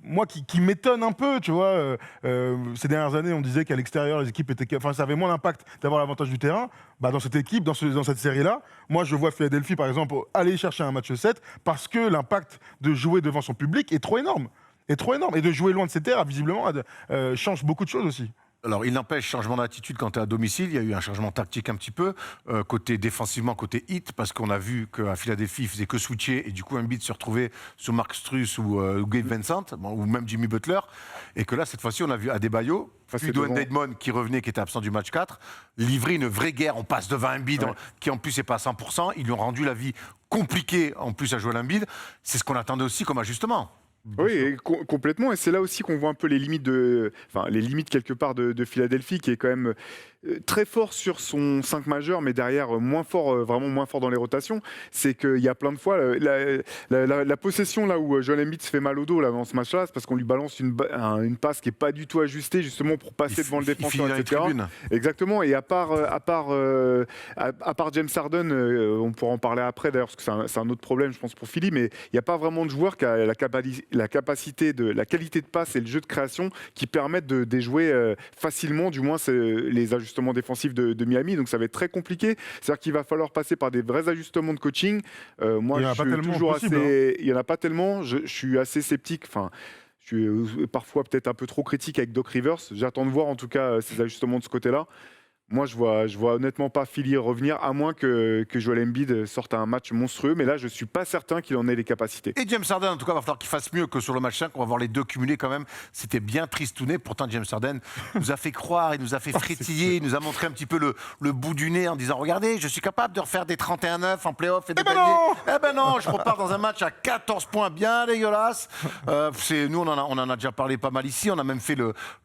moi, qui m'étonne un peu, tu vois. Ces dernières années, on disait qu'à l'extérieur, les équipes étaient... Enfin, ça avait moins d'impact d'avoir l'avantage du terrain. Bah, dans cette équipe, dans cette série-là, moi, je vois Philadelphie, par exemple, aller chercher un match 7 parce que l'impact de jouer devant son public est trop énorme. Et de jouer loin de ses terres, visiblement, change beaucoup de choses aussi. Alors, il n'empêche, changement d'attitude quand tu es à domicile. Il y a eu un changement tactique un petit peu, côté défensivement, côté hit, parce qu'on a vu qu'à Philadelphie, il faisait que switcher, et du coup, Embiid se retrouvait sur Mark Struess ou Gabe Vincent, ou même Jimmy Butler, et que là, cette fois-ci, on a vu Adebayo, puis Dwayne Dedmon qui revenait, qui était absent du match 4, livrer une vraie guerre. On passe devant Embiid, qui en plus n'est pas à 100%. Ils lui ont rendu la vie compliquée, en plus, à Joel Embiid. C'est ce qu'on attendait aussi comme ajustement. Oui, complètement. Et c'est là aussi qu'on voit un peu les limites quelque part de Philadelphie, qui est quand même très fort sur son 5 majeur, mais derrière moins fort, vraiment moins fort dans les rotations. C'est qu'il y a plein de fois la possession là où Joel Embiid se fait mal au dos là, dans ce match-là, c'est parce qu'on lui balance une passe qui est pas du tout ajustée justement pour passer devant le défenseur, etc. Exactement. Et à part James Harden, on pourra en parler après d'ailleurs, parce que c'est un autre problème, je pense, pour Philly, mais il n'y a pas vraiment de joueur qui a la qualité de passe et le jeu de création qui permettent de déjouer facilement, du moins, les ajustements défensifs de Miami. Donc ça va être très compliqué. C'est-à-dire qu'il va falloir passer par des vrais ajustements de coaching. Moi, je suis toujours assez... Il n'y en a pas tellement. Je suis assez sceptique. Enfin, je suis parfois peut-être un peu trop critique avec Doc Rivers. J'attends de voir en tout cas ces ajustements de ce côté-là. Moi, je vois honnêtement pas Philly revenir, à moins que Joel Embiid sorte un match monstrueux. Mais là, je suis pas certain qu'il en ait les capacités. Et James Harden, en tout cas, va falloir qu'il fasse mieux que sur le match 5. On va voir les deux cumulés quand même. C'était bien tristouné. Pourtant, James Harden nous a fait croire, il nous a fait frétiller, il nous a montré un petit peu le bout du nez en disant « Regardez, je suis capable de refaire des 31-9 en play-off et des paniers. » Eh ben non, je repars dans un match à 14 points bien dégueulasse. Nous, on en a déjà parlé pas mal ici. On a même fait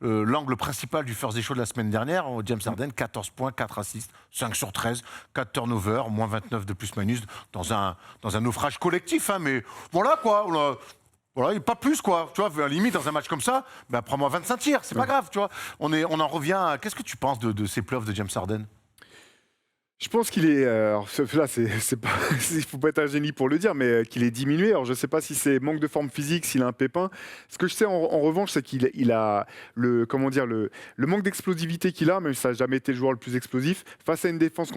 l'angle principal du First Day Show de la semaine dernière. James Harden, 14 points, 4 assists, 5 sur 13, 4 turnovers, moins 29 de plus-minus dans un naufrage collectif. Hein, mais voilà quoi, voilà, pas plus quoi. Tu vois, à la limite, dans un match comme ça, ben, prends-moi 25 tirs, c'est pas grave. Tu vois. On en revient à... Qu'est-ce que tu penses de ces playoffs de James Harden? Je pense qu'il est. Alors là, c'est pas. Il faut pas être un génie pour le dire, mais qu'il est diminué. Alors je sais pas si c'est manque de forme physique, s'il a un pépin. Ce que je sais en revanche, c'est qu'il a le manque d'explosivité qu'il a, même si ça n'a jamais été le joueur le plus explosif. Face à une défense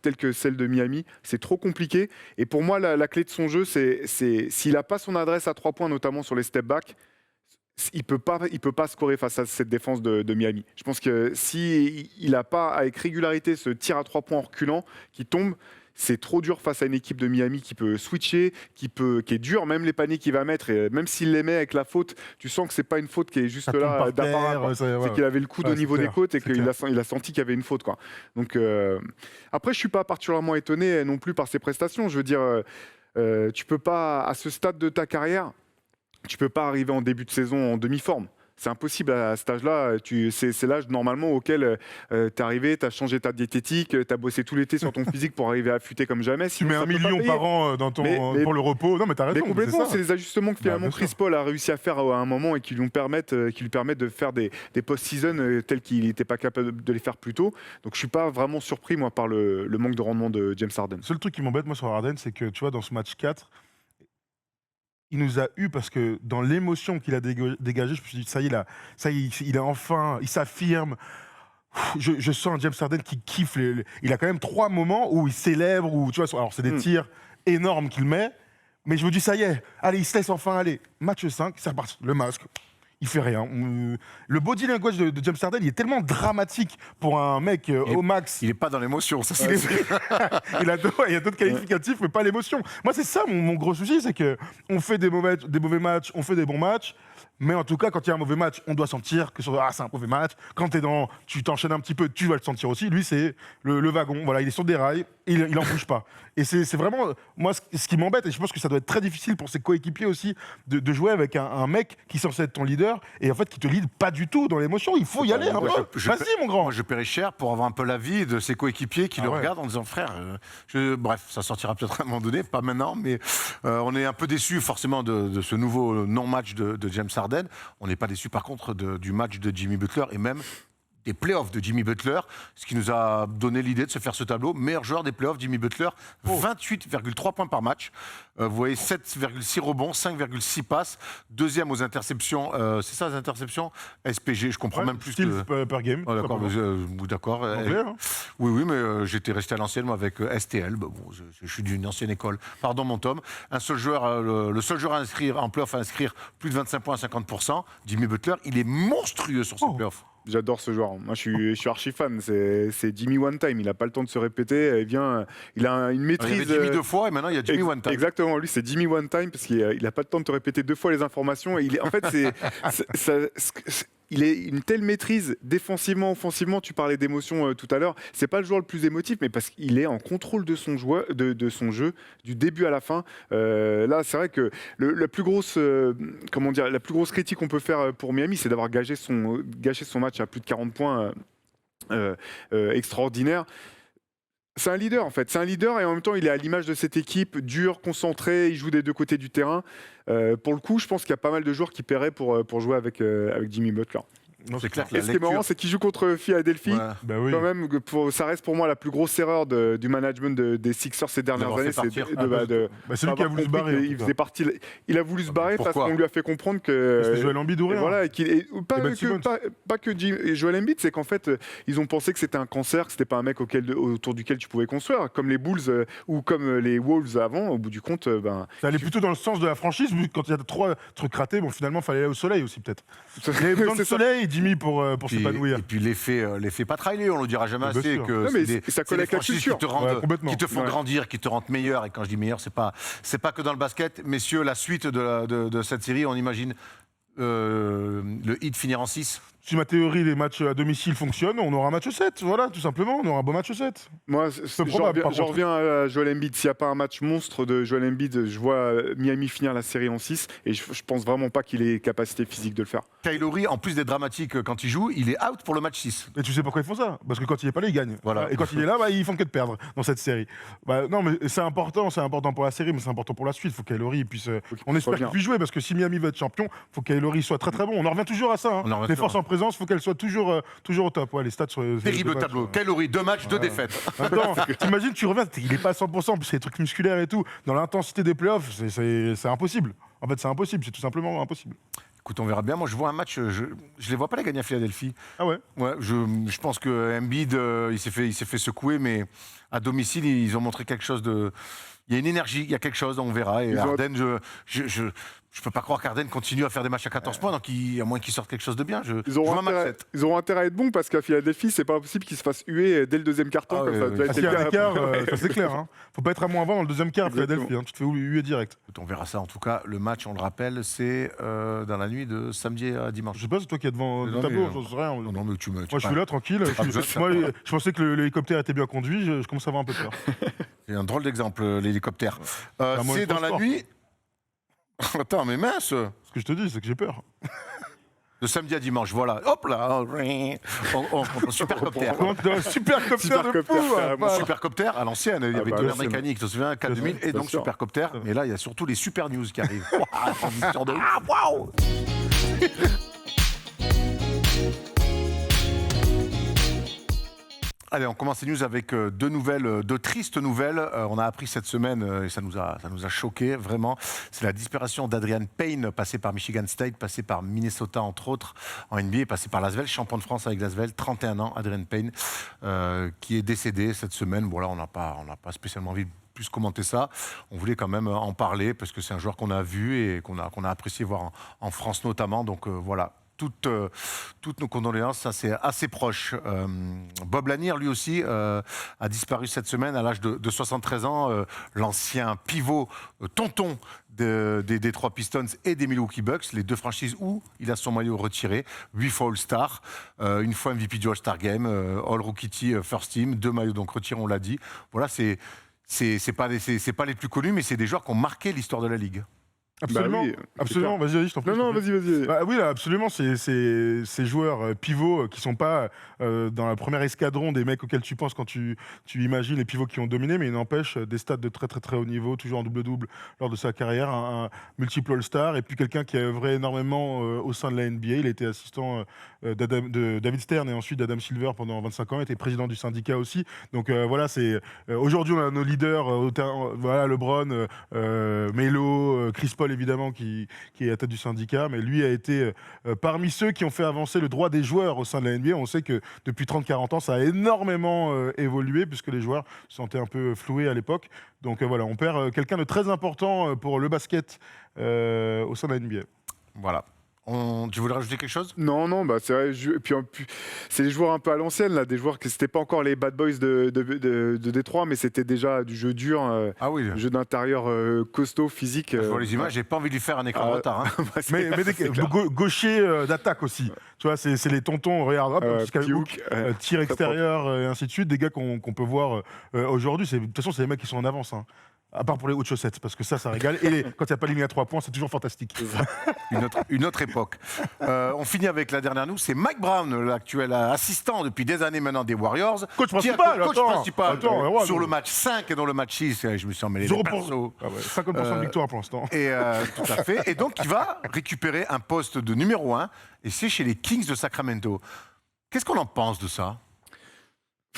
telle que celle de Miami, c'est trop compliqué. Et pour moi, la clé de son jeu, c'est s'il a pas son adresse à 3 points, notamment sur les step back. Il peut pas scorer face à cette défense de Miami. Je pense que s'il n'a pas avec régularité ce tir à 3 points en reculant qui tombe, c'est trop dur face à une équipe de Miami qui peut switcher, qui est dur, même les paniers qu'il va mettre, et même s'il les met avec la faute, tu sens que c'est pas une faute qui est juste là d'apparat. C'est qu'il avait le coude au niveau des côtes et qu'il a senti qu'il y avait une faute, quoi. Donc après, je suis pas particulièrement étonné non plus par ses prestations. Je veux dire, tu peux pas à ce stade de ta carrière. Tu peux pas arriver en début de saison en demi-forme. C'est impossible à cet âge-là. C'est l'âge normalement auquel tu es arrivé, tu as changé ta diététique, tu as bossé tout l'été sur ton physique pour arriver à affûter comme jamais. Tu mets 1 million par an pour le repos. Non, mais t'as raison. Mais complètement, c'est les ajustements que finalement Chris Paul a réussi à faire à un moment et qui lui permettent de faire des post-season tels qu'il n'était pas capable de les faire plus tôt. Donc je suis pas vraiment surpris, moi, par le manque de rendement de James Harden. Le seul truc qui m'embête, moi, sur Harden, c'est que, tu vois, dans ce match 4, il nous a eu parce que dans l'émotion qu'il a dégagée, je me suis dit, ça y est, il est enfin, il s'affirme. Je sens un James Harden qui kiffe. Il a quand même 3 moments où il célèbre, où, tu vois, alors c'est des tirs énormes qu'il met, mais je me dis, ça y est, allez, il se laisse enfin aller. Match 5, c'est reparti, le masque. il fait rien. Le body language de James Harden, il est tellement dramatique pour un mec au max. Il n'est pas dans l'émotion, ça Il, c'est il a d'autres qualificatifs, mais pas l'émotion. Moi, c'est ça mon gros souci, c'est qu'on fait des mauvais matchs, on fait des bons matchs. Mais en tout cas, quand il y a un mauvais match, on doit sentir que c'est un mauvais match. Quand tu t'enchaînes un petit peu, tu vas le sentir aussi. Lui, c'est le wagon. Voilà, il est sur des rails, et il en bouge pas. Et c'est vraiment, moi, ce qui m'embête, et je pense que ça doit être très difficile pour ses coéquipiers aussi, de jouer avec un mec qui est censé être ton leader, et en fait, qui te lead pas du tout dans l'émotion. Il faut y aller un peu. Vas-y, mon grand. Moi, je paierais cher pour avoir un peu l'avis de ses coéquipiers qui le ouais. regardent en disant frère, bref, ça sortira peut-être à un moment donné, pas maintenant, mais on est un peu déçus forcément de ce nouveau non-match de James Harden. On n'est pas déçus par contre du match de Jimmy Butler et même des playoffs de Jimmy Butler, ce qui nous a donné l'idée de se faire ce tableau. Meilleur joueur des playoffs, Jimmy Butler, 28,3 points par match. Vous voyez, 7,6 rebonds, 5,6 passes. Deuxième aux interceptions. C'est ça, les interceptions SPG, je comprends même plus. Style per game. Oh, d'accord, d'accord. Anglais, hein. Oui, mais j'étais resté à l'ancienne, moi, avec STL. Bon, je suis d'une ancienne école. Pardon, mon Tom. Un seul joueur, le seul joueur à inscrire en playoff, à inscrire plus de 25 points à 50%, Jimmy Butler, il est monstrueux sur ces playoffs. J'adore ce joueur. Moi, je suis archi fan. C'est Jimmy One Time. Il n'a pas le temps de se répéter. Il a une maîtrise. Il y avait Jimmy deux fois et maintenant il y a Jimmy One Time. Exactement. Lui, c'est Jimmy One Time parce qu'il n'a pas le temps de te répéter 2 fois les informations. Et en fait, il est une telle maîtrise défensivement, offensivement. Tu parlais d'émotion tout à l'heure. C'est pas le joueur le plus émotif, mais parce qu'il est en contrôle de son jeu du début à la fin. Là, c'est vrai que la plus grosse critique qu'on peut faire pour Miami, c'est d'avoir gâché son match à plus de 40 points extraordinaire. C'est un leader en fait, c'est un leader et en même temps il est à l'image de cette équipe, dur, concentré, il joue des deux côtés du terrain. Pour le coup, je pense qu'il y a pas mal de joueurs qui paieraient pour jouer avec Jimmy Butler. Non, c'est clair que Et ce qui est marrant, c'est qu'il joue contre Philadelphie. Ouais. Bah oui. Quand même, ça reste pour moi la plus grosse erreur du management des Sixers ces dernières D'avoir années. fait partir. C'est lui qui a voulu se barrer. Il a voulu se barrer parce Pourquoi qu'on lui a fait comprendre que. C'est Joel Embiid ou rien. Voilà, Ben pas que Joel Embiid, c'est qu'en fait, ils ont pensé que c'était un cancer, que c'était pas un mec autour duquel tu pouvais construire, comme les Bulls ou comme les Wolves avant. Au bout du compte, Ça allait plutôt dans le sens de la franchise, vu que quand il y a 3 trucs ratés, bon, finalement, il fallait aller au soleil aussi, peut-être. Il y avait besoin de C'est ça. soleil, Jimmy, pour s'épanouir. Et puis l'effet Pat Riley, on le dira jamais Bien assez sûr. que Non, mais c'est ça des colle avec la franchises culture. qui te complètement. font grandir, qui te rendent meilleur. Et quand je dis meilleur, c'est pas que dans le basket, messieurs. La suite de cette série, on imagine le Heat finir en 6. Si ma théorie, les matchs à domicile fonctionnent, on aura un match 7. Voilà, tout simplement. On aura un beau match 7. Moi, probable, par j'en contre. reviens à Joel Embiid. S'il n'y a pas un match monstre de Joel Embiid, je vois Miami finir la série en 6 et je pense vraiment pas qu'il ait capacité physique de le faire. Kyle Lowry, en plus d'être dramatique quand il joue, il est out pour le match 6. Et tu sais pourquoi ils font ça? Parce que quand il est pas là, ils gagnent. Voilà. Et quand il est là, ils font que de perdre dans cette série. Non, mais c'est important pour la série, mais c'est important pour la suite. Il faut que Kyle Lowry puisse. On espère qu'il puisse jouer parce que si Miami veut être champion, il faut que Kyle Lowry soit très très bon. On en revient toujours à ça. hein. On en revient Les toujours. forces en présence, il faut qu'elles soient toujours au top. Ouais, les stats sur Terrible tableau. Kyle Lowry, 2 matchs, 2 défaites. Attends, t'imagines, tu reviens, il est pas à 100%, puis c'est des trucs musculaires et tout. Dans l'intensité des playoffs, c'est impossible. En fait, c'est impossible, c'est tout simplement impossible. Écoute, on verra bien. Moi, je vois un match. Je les vois pas les gagner à Philadelphie. Ah ouais? Ouais, je pense que Embiid, il s'est fait secouer, mais à domicile, ils ont montré quelque chose de. Il y a une énergie, il y a quelque chose, on verra. Et Harden, je peux pas croire qu'Harden continue à faire des matchs à 14 points, donc à moins qu'il sorte quelque chose de bien. Ils auront intérêt à être bons parce qu'à Philadelphie, c'est pas possible qu'ils se fassent huer dès le deuxième quart-temps. Ah comme ouais, ça. ouais. Ça a été S'il y a le un cas écart, après. ça c'est clair. Hein. Faut pas être à moins 20 dans le deuxième quart à Exactement. Philadelphie. Tu te fais huer direct. On verra ça. En tout cas, le match, on le rappelle, c'est dans la nuit de samedi à dimanche. Je sais pas, c'est toi qui es devant le Non, tableau, mais, j'en sais rien. Non, mais tu me. Moi, je suis là, tranquille. pas besoin de ça. Moi, je pensais que l'hélicoptère était bien conduit. Je commence à avoir un peu peur. C'est un drôle d'exemple, l'hélicoptère. moi, C'est le dans la transport. nuit. Attends, mais mince. Ce que je te dis, c'est que j'ai peur. De samedi à dimanche, voilà. Hop là. Supercopter. Supercopter de fou. carrément. Supercopter à l'ancienne, il y avait bah, Tonnerre oui, c'est mécanique, tu te souviens, 4 2000, et donc sûr. Supercopter. Mais là, il y a surtout les super news qui arrivent. Ouah, transition de. Ah, waouh. Allez, on commence les news avec deux tristes nouvelles. On a appris cette semaine, et ça nous a choqué vraiment, c'est la disparition d'Adrian Payne, passé par Michigan State, passé par Minnesota entre autres, en NBA, passé par Lasvel, champion de France avec Lasvel, 31 ans, Adrian Payne, qui est décédé cette semaine. Bon là, on n'a pas spécialement envie de plus commenter ça. On voulait quand même en parler parce que c'est un joueur qu'on a vu et qu'on a apprécié voir en France notamment. Donc voilà. Toutes nos condoléances, ça c'est assez proche. Bob Lanier, lui aussi, a disparu cette semaine à l'âge de 73 ans. L'ancien pivot tonton des Detroit Pistons et des Milwaukee Bucks, les deux franchises où il a son maillot retiré, 8 fois All-Star, une fois MVP du All-Star Game, All-Rookie First Team, 2 maillots donc retirés, on l'a dit. Voilà, c'est pas les plus connus, mais c'est des joueurs qui ont marqué l'histoire de la Ligue. Absolument, oui, absolument. Vas-y, je t'en prie. Non, vas-y. Bah, oui, là, absolument. Ces joueurs pivots qui sont pas dans la première escadron des mecs auxquels tu penses quand tu imagines les pivots qui ont dominé, mais il n'empêche des stats de très très très haut niveau, toujours en double-double lors de sa carrière, un multiple All-Star, et puis quelqu'un qui a œuvré énormément au sein de la NBA. Il a été assistant de David Stern et ensuite d'Adam Silver pendant 25 ans, il était président du syndicat aussi. Donc voilà, aujourd'hui on a nos leaders, voilà, LeBron, Melo, Chris Paul évidemment qui est à la tête du syndicat, mais lui a été parmi ceux qui ont fait avancer le droit des joueurs au sein de la NBA. On sait que depuis 30-40 ans, ça a énormément évolué puisque les joueurs se sentaient un peu floués à l'époque. Donc voilà, on perd quelqu'un de très important pour le basket au sein de la NBA. Voilà. Tu voulais rajouter quelque chose? Non, bah c'est vrai. Puis c'est des joueurs un peu à l'ancienne, là, des joueurs qui c'était pas encore les bad boys de Détroit, mais c'était déjà du jeu dur, jeu d'intérieur costaud, physique. Je vois les images, j'ai pas envie de lui faire un écran de retard. Hein. mais gaucher d'attaque aussi. Tu vois, c'est les tontons, regarde, hop, jusqu'à tir extérieur et ainsi de suite. Des gars qu'on peut voir aujourd'hui. De toute façon, c'est les mecs qui sont en avance. Hein. À part pour les hautes chaussettes, parce que ça régale. Et quand il n'y a pas ligne à 3 points, c'est toujours fantastique. Une autre époque. On finit avec la dernière news, c'est Mike Brown, l'actuel assistant depuis des années maintenant des Warriors. Coach principal, sur le match 5 et dans le match 6, je me suis emmêlé les persos. 50% de victoire pour l'instant. Et tout à fait. Et donc, il va récupérer un poste de numéro 1, et c'est chez les Kings de Sacramento. Qu'est-ce qu'on en pense de ça?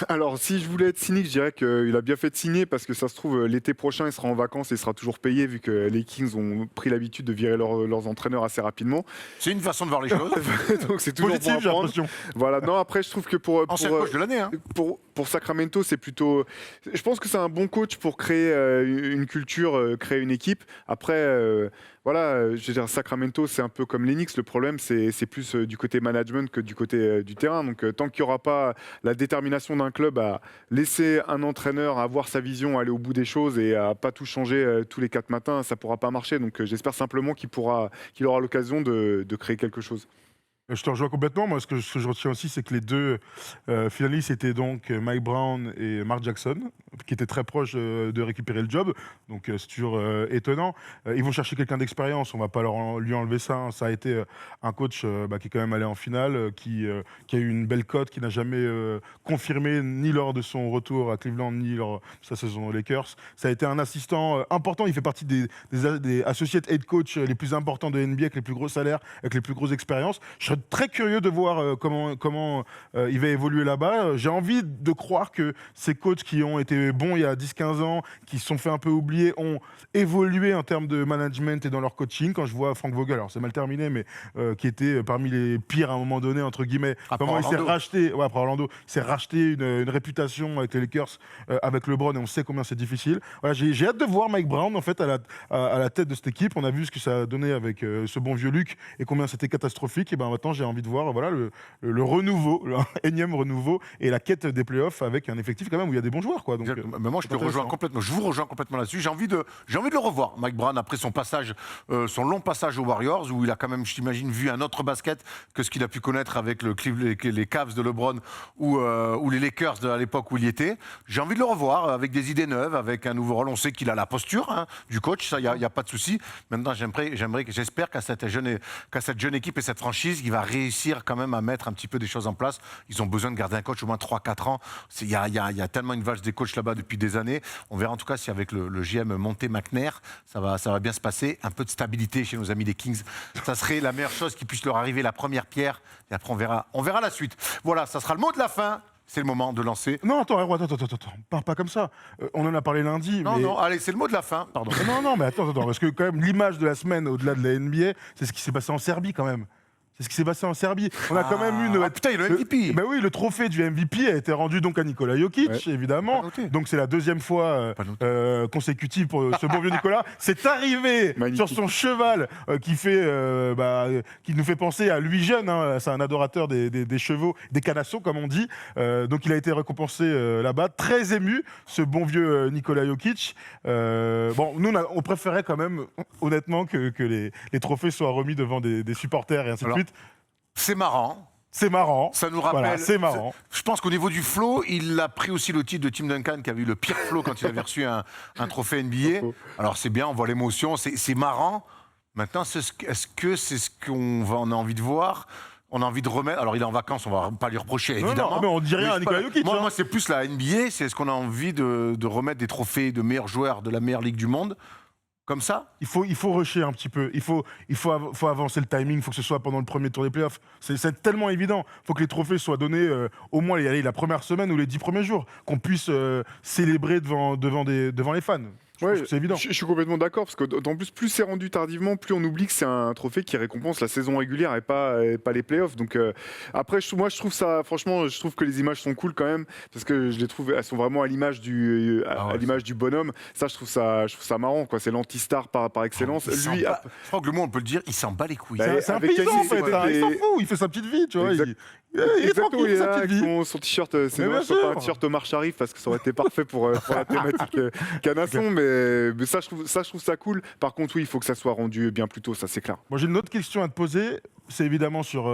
Alors, si je voulais être cynique, je dirais qu'il a bien fait de signer parce que ça se trouve, l'été prochain, il sera en vacances et il sera toujours payé vu que les Kings ont pris l'habitude de virer leurs entraîneurs assez rapidement. C'est une façon de voir les choses. Donc, c'est toujours positif, j'ai l'impression. Voilà, non, après, je trouve que ancien coach de l'année. Hein. Pour Sacramento, c'est plutôt. Je pense que c'est un bon coach pour créer une culture, créer une équipe. Après. Voilà, je veux dire, Sacramento, c'est un peu comme l'Enix. Le problème, c'est plus du côté management que du côté du terrain. Donc, tant qu'il n'y aura pas la détermination d'un club à laisser un entraîneur avoir sa vision, aller au bout des choses et à pas tout changer tous les 4 matins, ça ne pourra pas marcher. Donc, j'espère simplement qu'il aura l'occasion de créer quelque chose. Je te rejoins complètement. Moi, ce que je retiens aussi, c'est que les deux finalistes étaient donc Mike Brown et Mark Jackson, qui étaient très proches de récupérer le job. Donc, c'est toujours étonnant. Ils vont chercher quelqu'un d'expérience. On ne va pas lui enlever ça. Hein. Ça a été un coach qui est quand même allé en finale, qui a eu une belle cote, qui n'a jamais confirmé ni lors de son retour à Cleveland, ni lors de sa saison aux Lakers. Ça a été un assistant important. Il fait partie des associates head coach les plus importants de NBA, avec les plus gros salaires, avec les plus grosses expériences. Je serais très curieux de voir comment il va évoluer là-bas. J'ai envie de croire que ces coachs qui ont été bons il y a 10-15 ans, qui se sont fait un peu oublier, ont évolué en termes de management et dans leur coaching. Quand je vois Frank Vogel, alors c'est mal terminé, mais qui était parmi les pires à un moment donné, entre guillemets, comment il s'est racheté, après Orlando, il s'est racheté une réputation avec les Lakers, avec LeBron, et on sait combien c'est difficile. Voilà, j'ai hâte de voir Mike Brown en fait à la tête de cette équipe. On a vu ce que ça a donné avec ce bon vieux Luc et combien c'était catastrophique. Et ben maintenant j'ai envie de voir le renouveau, le énième renouveau et la quête des playoffs avec un effectif quand même où il y a des bons joueurs, quoi. Donc, mais moi je te rejoins complètement. Je vous rejoins complètement là-dessus. J'ai envie de le revoir, Mike Brown, après son long passage aux Warriors, où il a quand même, je t'imagine, vu un autre basket que ce qu'il a pu connaître avec les Cavs de LeBron ou les Lakers à l'époque où il y était. J'ai envie de le revoir avec des idées neuves, avec un nouveau rôle. On sait qu'il a la posture du coach, ça, il y a pas de souci. Maintenant, j'espère qu'à cette jeune équipe et cette franchise, il va réussir quand même à mettre un petit peu des choses en place. Ils ont besoin de garder un coach au moins 3-4 ans. Il y a tellement une valse des coachs là-bas depuis des années. On verra en tout cas si avec le GM Monte McNair, ça va bien se passer. Un peu de stabilité chez nos amis des Kings. Ça serait la meilleure chose qui puisse leur arriver, la première pierre. Et après, on verra la suite. Voilà, ça sera le mot de la fin. C'est le moment de lancer. Non, attends, parle pas comme ça. On en a parlé lundi. Non, allez, c'est le mot de la fin. Pardon. Non, mais attends, parce que quand même, l'image de la semaine au-delà de la NBA, c'est ce qui s'est passé en Serbie quand même. C'est ce qui s'est passé en Serbie. On a quand même eu putain, il y a le MVP. Ben oui, le trophée du MVP a été rendu donc à Nikola Jokic, évidemment. Pas noté. Donc c'est la deuxième fois consécutive pour ce bon vieux Nicolas. C'est arrivé Magnifique. sur son cheval qui nous fait penser à lui jeune. Hein. C'est un adorateur des chevaux, des canassons comme on dit. Donc il a été récompensé là-bas. Très ému, ce bon vieux Nikola Jokic. Nous on préférait quand même, honnêtement, que les trophées soient remis devant des supporters et ainsi de suite. C'est marrant. C'est marrant. Ça nous rappelle. Voilà, c'est marrant. Je pense qu'au niveau du flow, il a pris aussi le titre de Tim Duncan qui avait eu le pire flow quand il avait reçu un trophée NBA. Alors c'est bien, on voit l'émotion, c'est marrant. Maintenant, est-ce que c'est ce on a envie de voir? On a envie de remettre. Alors il est en vacances, on va pas lui reprocher évidemment. Non, mais on dit rien à je sais Nikola pas. Jokic. Moi, c'est plus la NBA. C'est est-ce qu'on a envie de remettre des trophées de meilleurs joueurs de la meilleure ligue du monde comme ça? Il faut rusher un petit peu. Il faut avancer le timing. Il faut que ce soit pendant le premier tour des playoffs. C'est tellement évident. Il faut que les trophées soient donnés au moins la première semaine ou les 10 premiers jours. Qu'on puisse célébrer devant les fans. Je pense que c'est évident. Je suis complètement d'accord, parce que d'autant plus c'est rendu tardivement, plus on oublie que c'est un trophée qui récompense la saison régulière et pas les playoffs. Donc après, moi je trouve ça, franchement, je trouve que les images sont cool quand même, parce que je les trouve, elles sont vraiment à l'image du bonhomme. Ça, je trouve ça marrant, quoi. C'est l'anti-star par excellence. Lui, je crois que le mot on peut le dire, il s'en bat les couilles. C'est un avec paysan en fait. Kanye, Il s'en fout. Il fait sa petite vie, tu vois. Il est tranquille, il est sa là petite avec vie. son t-shirt, c'est Mais dommage, bien c'est pas sûr. un t-shirt Omar Sharif, parce que ça aurait été parfait pour la thématique canasson, mais ça, je trouve ça cool. Par contre, oui, il faut que ça soit rendu bien plus tôt, ça c'est clair. Moi, j'ai une autre question à te poser. C'est évidemment sur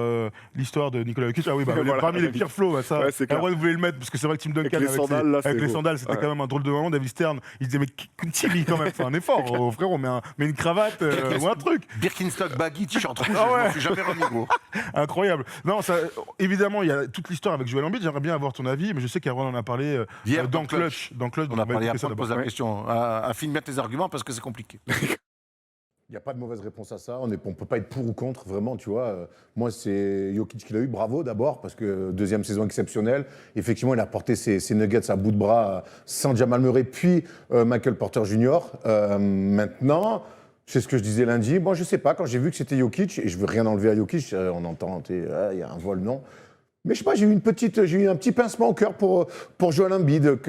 l'histoire de Nikola Jokic. Ah oui, Voilà, parmi les pires flows, ça. Ouais, c'est clair. Vous voulez le mettre parce que c'est vrai que Tim Duncan Avec les sandales, là, c'est avec les beau. sandales, c'était Ouais. quand même un drôle de moment. David Stern, il disait mais Thierry quand même, fais un effort, frérot, mais une cravate ou un truc. Birkenstock baggy, t-shirt rouge, Ah ouais. je m'en suis jamais remis gros. Incroyable. Non, ça, évidemment, il y a toute l'histoire avec Joel Embiid. J'aimerais bien avoir ton avis, mais je sais qu'Erwan en a parlé Hier, dans dans Clutch. Dans Clutch, On a va parlé écouter ça après, on d'abord. pose la Ouais. question. Affine bien tes arguments parce que c'est compliqué. Il n'y a pas de mauvaise réponse à ça. On ne peut pas être pour ou contre, vraiment, tu vois. Moi, c'est Jokic qui l'a eu. Bravo d'abord, parce que deuxième saison exceptionnelle. Effectivement, il a porté ses Nuggets à bout de bras sans Jamal Murray, puis Michael Porter Jr. Maintenant, c'est ce que je disais lundi. Moi, je ne sais pas, quand j'ai vu que c'était Jokic, et je ne veux rien enlever à Jokic, on entend, il y a un vol, non. Mais je sais pas, j'ai eu un petit pincement au cœur pour Joel Embiid,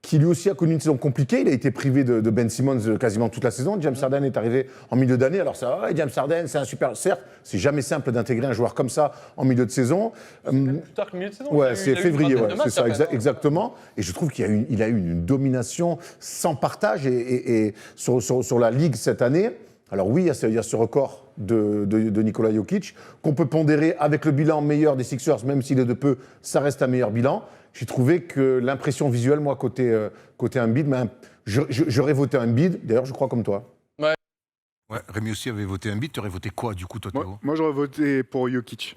qui lui aussi a connu une saison compliquée. Il a été privé de Ben Simmons quasiment toute la saison. James Harden est arrivé en milieu d'année. Alors ça, ouais, James Harden, c'est un super... Certes, c'est jamais simple d'intégrer un joueur comme ça en milieu de saison. Plus tard que milieu de saison. Ouais, Il a eu c'est une février, vingtaine de ouais, matchs c'est ça, après, non exactement. Et je trouve qu'il a eu une domination sans partage et sur la Ligue cette année. Alors oui, il y a ce record de Nikola Jokic, qu'on peut pondérer avec le bilan meilleur des Sixers, même s'il est de peu, ça reste un meilleur bilan. J'ai trouvé que l'impression visuelle, moi, côté Embiid, j'aurais voté Embiid, d'ailleurs, je crois comme toi. Ouais, Rémi aussi avait voté Embiid. Tu aurais voté quoi, du coup, toi, Théo? Moi, j'aurais voté pour Jokic.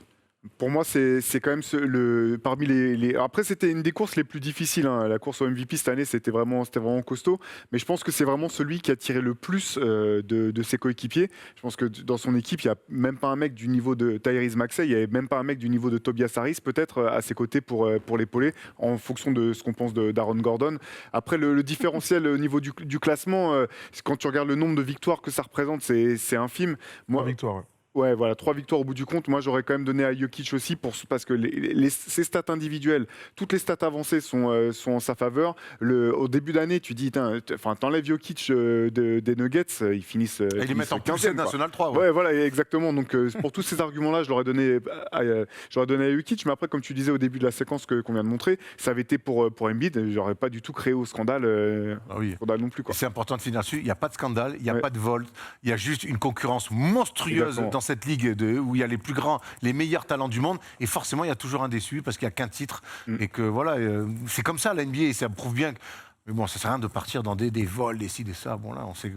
Pour moi, c'est quand même parmi les. Après, c'était une des courses les plus difficiles. Hein. La course au MVP cette année, c'était vraiment costaud. Mais je pense que c'est vraiment celui qui a tiré le plus de ses coéquipiers. Je pense que dans son équipe, il n'y a même pas un mec du niveau de Tyrese Maxey. Il n'y avait même pas un mec du niveau de Tobias Harris, peut-être, à ses côtés pour l'épauler, en fonction de ce qu'on pense d'Aaron Gordon. Après, le différentiel au niveau du classement, quand tu regardes le nombre de victoires que ça représente, c'est infime. Moi, Victoire. Ouais. Ouais, voilà, 3 victoires au bout du compte. Moi, j'aurais quand même donné à Jokic aussi parce que ses stats individuelles, toutes les stats avancées sont en sa faveur. Au début d'année, tu dis, t'enlèves Jokic des Nuggets, ils finissent. Et ils les mettent en plus National 3. Ouais, voilà, exactement. Donc, pour tous ces arguments-là, je l'aurais donné à Jokic. Mais après, comme tu disais au début de la séquence qu'on vient de montrer, ça avait été pour Embiid. J'aurais pas du tout créé au scandale, scandale non plus. Et c'est important de finir dessus. Il n'y a pas de scandale, il n'y a Ouais. pas de vol. Il y a juste une concurrence monstrueuse Exactement. dans cette ligue où il y a les plus grands, les meilleurs talents du monde. Et forcément, il y a toujours un déçu parce qu'il n'y a qu'un titre. Et que voilà, c'est comme ça la NBA. Et ça prouve bien que. Mais bon, ça sert à rien de partir dans des vols, des ci, des ça. Bon, là, on sait.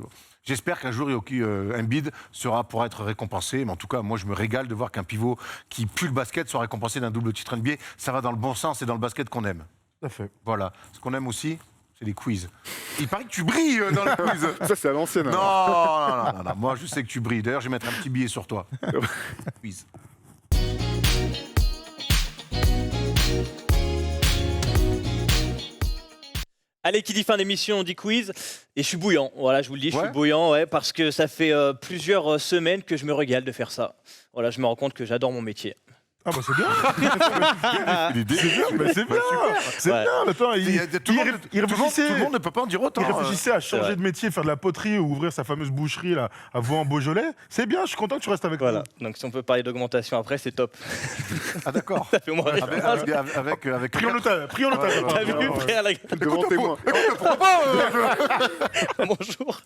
J'espère qu'un jour, Embiid pourra être récompensé. Mais en tout cas, moi, je me régale de voir qu'un pivot qui pue le basket soit récompensé d'un double titre NBA. Ça va dans le bon sens et dans le basket qu'on aime. Tout à fait. Voilà. Ce qu'on aime aussi, c'est les quiz. Il paraît que tu brilles dans les quiz. Ça, c'est à l'ancienne. Non, alors. non. Moi, je sais que tu brilles. D'ailleurs, je vais mettre un petit billet sur toi. Quiz. Allez, qui dit fin d'émission, dit quiz. Et je suis bouillant. Voilà, je vous le dis, je Ouais. suis bouillant, ouais, parce que ça fait plusieurs semaines que je me régale de faire ça. Voilà, je me rends compte que j'adore mon métier. Ah bah c'est bien. L'idée, C'est bien, mais c'est bien. C'est Ouais. bien. Attends, Il y a- tout le monde- il réfléchissait. tout le monde ne peut pas en dire autant. Il réfléchissait à vrai. changer de métier, faire de la poterie ou ouvrir sa fameuse boucherie là, à Vaux-en-Beaujolais. C'est bien, je suis content que tu restes avec Voilà. Donc si on peut parler d'augmentation après, c'est top. Ah d'accord. Ça fait moins rire. Avec Pris en otage. Pris en otage. T'as vu, prêt à la Devant témoin. Bonjour.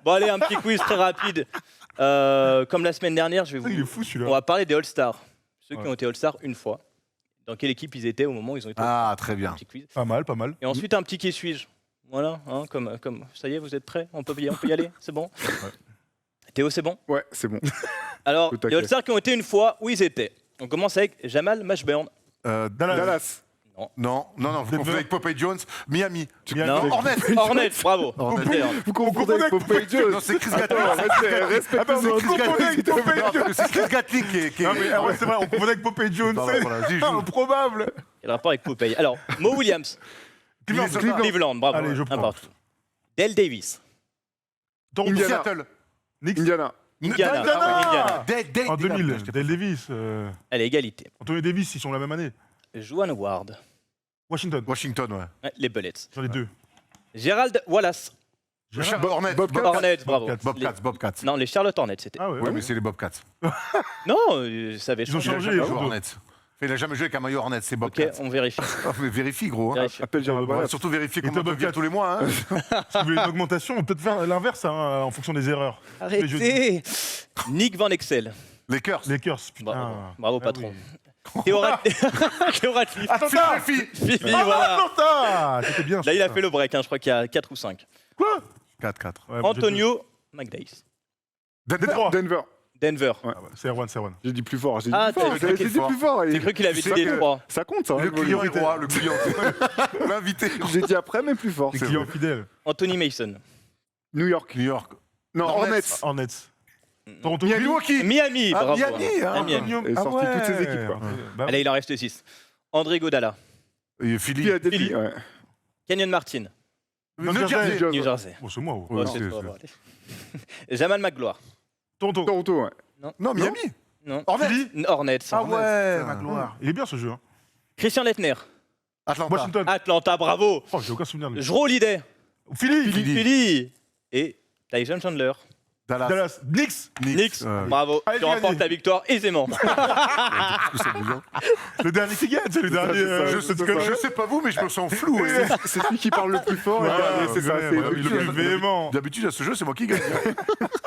Bon, allez, un petit quiz très rapide. Comme la semaine dernière, je vais Il est vous... fou On celui-là. va parler des All-Stars. Ceux qui Ouais. ont été All-Stars une fois. Dans quelle équipe ils étaient au moment où ils ont été Ah All-Stars. très Un bien. petit quiz. Pas mal, pas mal. Et ensuite, un petit qui suis-je. Voilà, hein, comme... Ça y est, vous êtes prêts? On peut y aller? C'est bon? Théo, c'est bon? Ouais, c'est bon. Alors, Au les taquet. All-Stars qui ont été une fois, où ils étaient? On commence avec Jamal Mashburn. Dallas. Non, vous confondez avec Popeye Jones, Miami. Non. Hornets. Hornets, bravo. Hornets. Vous confondez avec Popeye Jones. Non, c'est Chris Gatling. Respecte Attends, nos vous confondez avec Popeye Non, parce que c'est Chris Gatling qui est. Non mais ah ouais, c'est vrai, on confondait avec Popeye Jones. Pardon, C'est voilà, j'y joue. improbable. Quel rapport avec Popeye? Alors, Mo Williams. Cleveland. Cleveland, bravo. Allez, je Un prends. partout. Dale Davis. Toronto. Indiana. Seattle. Knicks. Indiana. Indiana. Indiana. Ah ouais, Indiana. Dale- En 2000, Dale- Dale Davis. Allez, égalité. Anthony Davis, ils sont la même année. Juan Howard. Washington. Washington, ouais. Ouais, les Bullets. J'en ai deux. Gérald Wallace. Hornets. Bobcats. Hornets, bravo. Bobcats. Bobcats. Non, les Charlotte Hornets, c'était. Ah ouais. Ouais, mais c'est les Bobcats. Non, ça avait Ils ont changé. changé. Il a les jamais joué autres. Hornets. Il a jamais joué avec un maillot Hornets, c'est Ok, Bobcats. on vérifie. Oh, mais vérifie, gros. Hein. Vérifie. Appelle Gérald On va Wallace. surtout vérifier Et comment on toi, peut vire Bobcats. tous les mois. Hein. Si vous voulez une augmentation, on peut peut-être faire l'inverse hein, en fonction des erreurs. Arrêtez. Nick Van Exel. Lakers. Lakers, putain. Bravo, bravo Ah patron. oui. Théo Ratliff. Atlanta. Philadelphie. Fini, Ah, voilà. Atlanta. C'était bien. Là, il a fait le break, hein, je crois qu'il y a 4 ou 5. Quoi 4-4. Ouais, Antonio McDace. Détroit. Denver. Denver. Ah ouais, c'est Erwan, c'est Erwan. J'ai dit plus fort. J'ai dit Ah, plus fort. t'as J'ai cru dit plus fort. J'ai cru qu'il avait dit C'est ça que- Détroit. Ça compte, ça. Le client est roi, le client. L'invité. J'ai dit après, mais plus fort. Les clients fidèles. Anthony Mason. New York. New York. Non, Hornets. Hornets. Hornets. Toronto. Milwaukee. Miami, Ah, bravo. Miami, hein. Miami. Et sorti toutes ces équipes, quoi. Bah, Allez, il en reste 6. André Godala. Et Philly. Philadelphie, ouais. Kenyon Martin. New New Jersey. Jersey. New Jersey. Bon, c'est moi. ouais. Oh, Ouais, c'est c'est- toi, bon, allez. Jamal Magloire. Toronto. Toronto, ouais. Non, Miami. Non. Hornets. Hornets. Ah ouais. Ma gloire. Il est bien ce jeu. Hein. Christian Lettner. Atlanta. Washington. Atlanta, bravo. Oh, j'ai aucun souvenir de lui. Jrue Holiday. Philly. Philly. Et Tyson Chandler. Dallas. Dallas. Knicks. Knicks. Ouais. Bravo. Allez, Tu remportes gagné. ta victoire aisément. C'est bouillant. Le dernier qui gagne, c'est le dernier. c'est ça, je c'est sais ça. Je sais pas vous, mais je me sens flou. et- C'est celui qui parle le plus fort. et Voilà, c'est ça. ouais, C'est ouais, le le plus- plus véhément. D'habitude, à ce jeu, c'est moi qui gagne.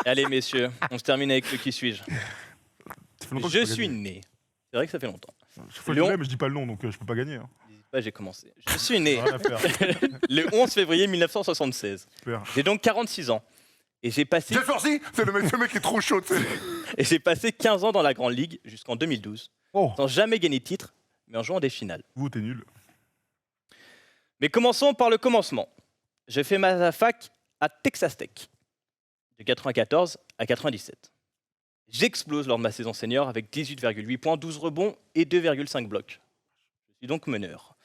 Allez, messieurs, on se termine avec le qui suis-je. Ça fait longtemps que Je j'ai pas suis gagné. né. C'est vrai que ça fait longtemps. Chaque fois que Lyon. je l'ai, mais je dis pas le nom, donc je peux pas gagner. Hein. N'hésite pas, j'ai commencé. Je suis né Rien à faire. le 11 février 1976. Super. J'ai donc 46 ans. Et j'ai passé, Jeff Horsey, c'est le mec qui est trop chaud. tu sais. 15 ans dans la Grande Ligue jusqu'en 2012, Oh, sans jamais gagner de titre, mais en jouant des finales. vous, t'es nul. Mais commençons par le commencement. J'ai fait ma fac à Texas Tech, de 94 à 97. J'explose lors de ma saison senior avec 18,8 points, 12 rebonds et 2,5 blocs. Je suis donc meneur.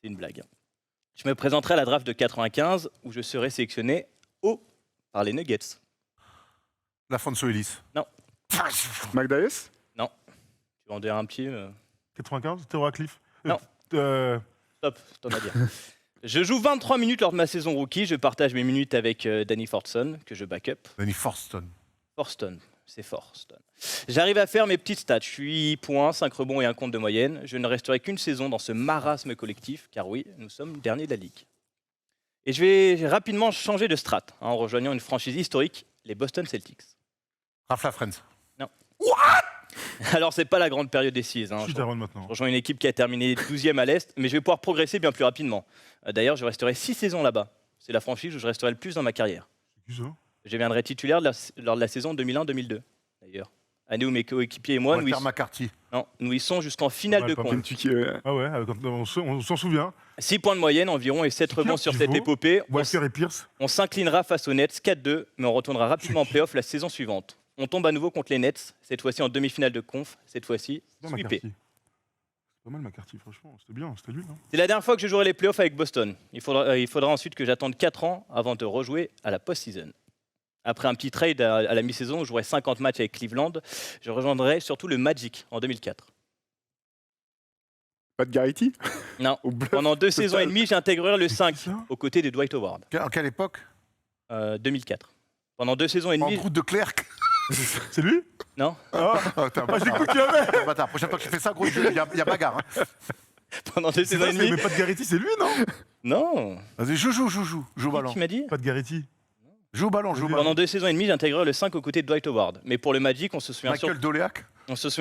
C'est une blague. Je me présenterai à la draft de 95 où je serai sélectionné par les Nuggets. L'Afonso Ellis. McDyess. Tu vas en dire un petit 95, Théo Ratcliffe. Non. Euh, Stop, t'en as dire. Je joue 23 minutes lors de ma saison rookie. Je partage mes minutes avec Danny Fortson, que je back up. Danny Forston. Forston, c'est Forston. J'arrive à faire mes petites stats. Je suis 8 points, 5 rebonds et un compte de moyenne. Je ne resterai qu'une saison dans ce marasme collectif, car oui, nous sommes derniers de la ligue. Et je vais rapidement changer de strat, en rejoignant une franchise historique, les Boston Celtics. Ralph Lafrance. Alors, c'est pas la grande période des 6. je suis Taron maintenant. Je rejoins une équipe qui a terminé 12e à l'Est, mais je vais pouvoir progresser bien plus rapidement. D'ailleurs, je resterai 6 saisons là-bas. C'est la franchise où je resterai le plus dans ma carrière. C'est qui ça Je deviendrai titulaire lors de la saison 2001-2002, d'ailleurs. Année où mes coéquipiers et moi, nous Walter McCarthy. y sont jusqu'en finale Ouais, de pas conf. mal. Kentucky, Ah ouais, on s'en souvient. 6 points de moyenne environ et 7 rebonds sur cette Pivot, épopée. Walker et Pierce. On s'inclinera face aux Nets 4-2, mais on retournera rapidement en playoff la saison suivante. On tombe à nouveau contre les Nets, cette fois-ci en demi-finale de conf, cette fois-ci Non, sweepé. McCarthy. Pas mal McCarthy, franchement, c'était bien, c'était lui. Hein. C'est la dernière fois que je jouerai les playoffs avec Boston. Il faudra ensuite que j'attende 4 ans avant de rejouer à la post-season. Après un petit trade à la mi-saison où je jouerai 50 matchs avec Cleveland, je rejoindrai surtout le Magic en 2004. Pas de Garrity? Non, Au bluff pendant 2 saisons et demie, j'intégrerai le 5 ça aux côtés de Dwight Howard. En quelle époque 2004. Pendant 2 saisons et En demie. route de Clerc. C'est lui? Non, Oh, t'es un Moi, j'ai bâtard. cru que tu l'avais. T'es un bâtard. La prochaine fois que tu fais ça, gros, il y a bagarre. Hein. pendant 2 C'est saisons et vrai, mais demie. pas de Garrity, c'est lui, non? Non. Vas-y, joue au ballon. Qui m'a dit Pas de Garrity. Joue au ballon. Pendant 2 saisons et demie, j'intégrerai le 5 aux côtés de Dwight Howard. Mais pour le Magic, on se souvient Michael Doléac.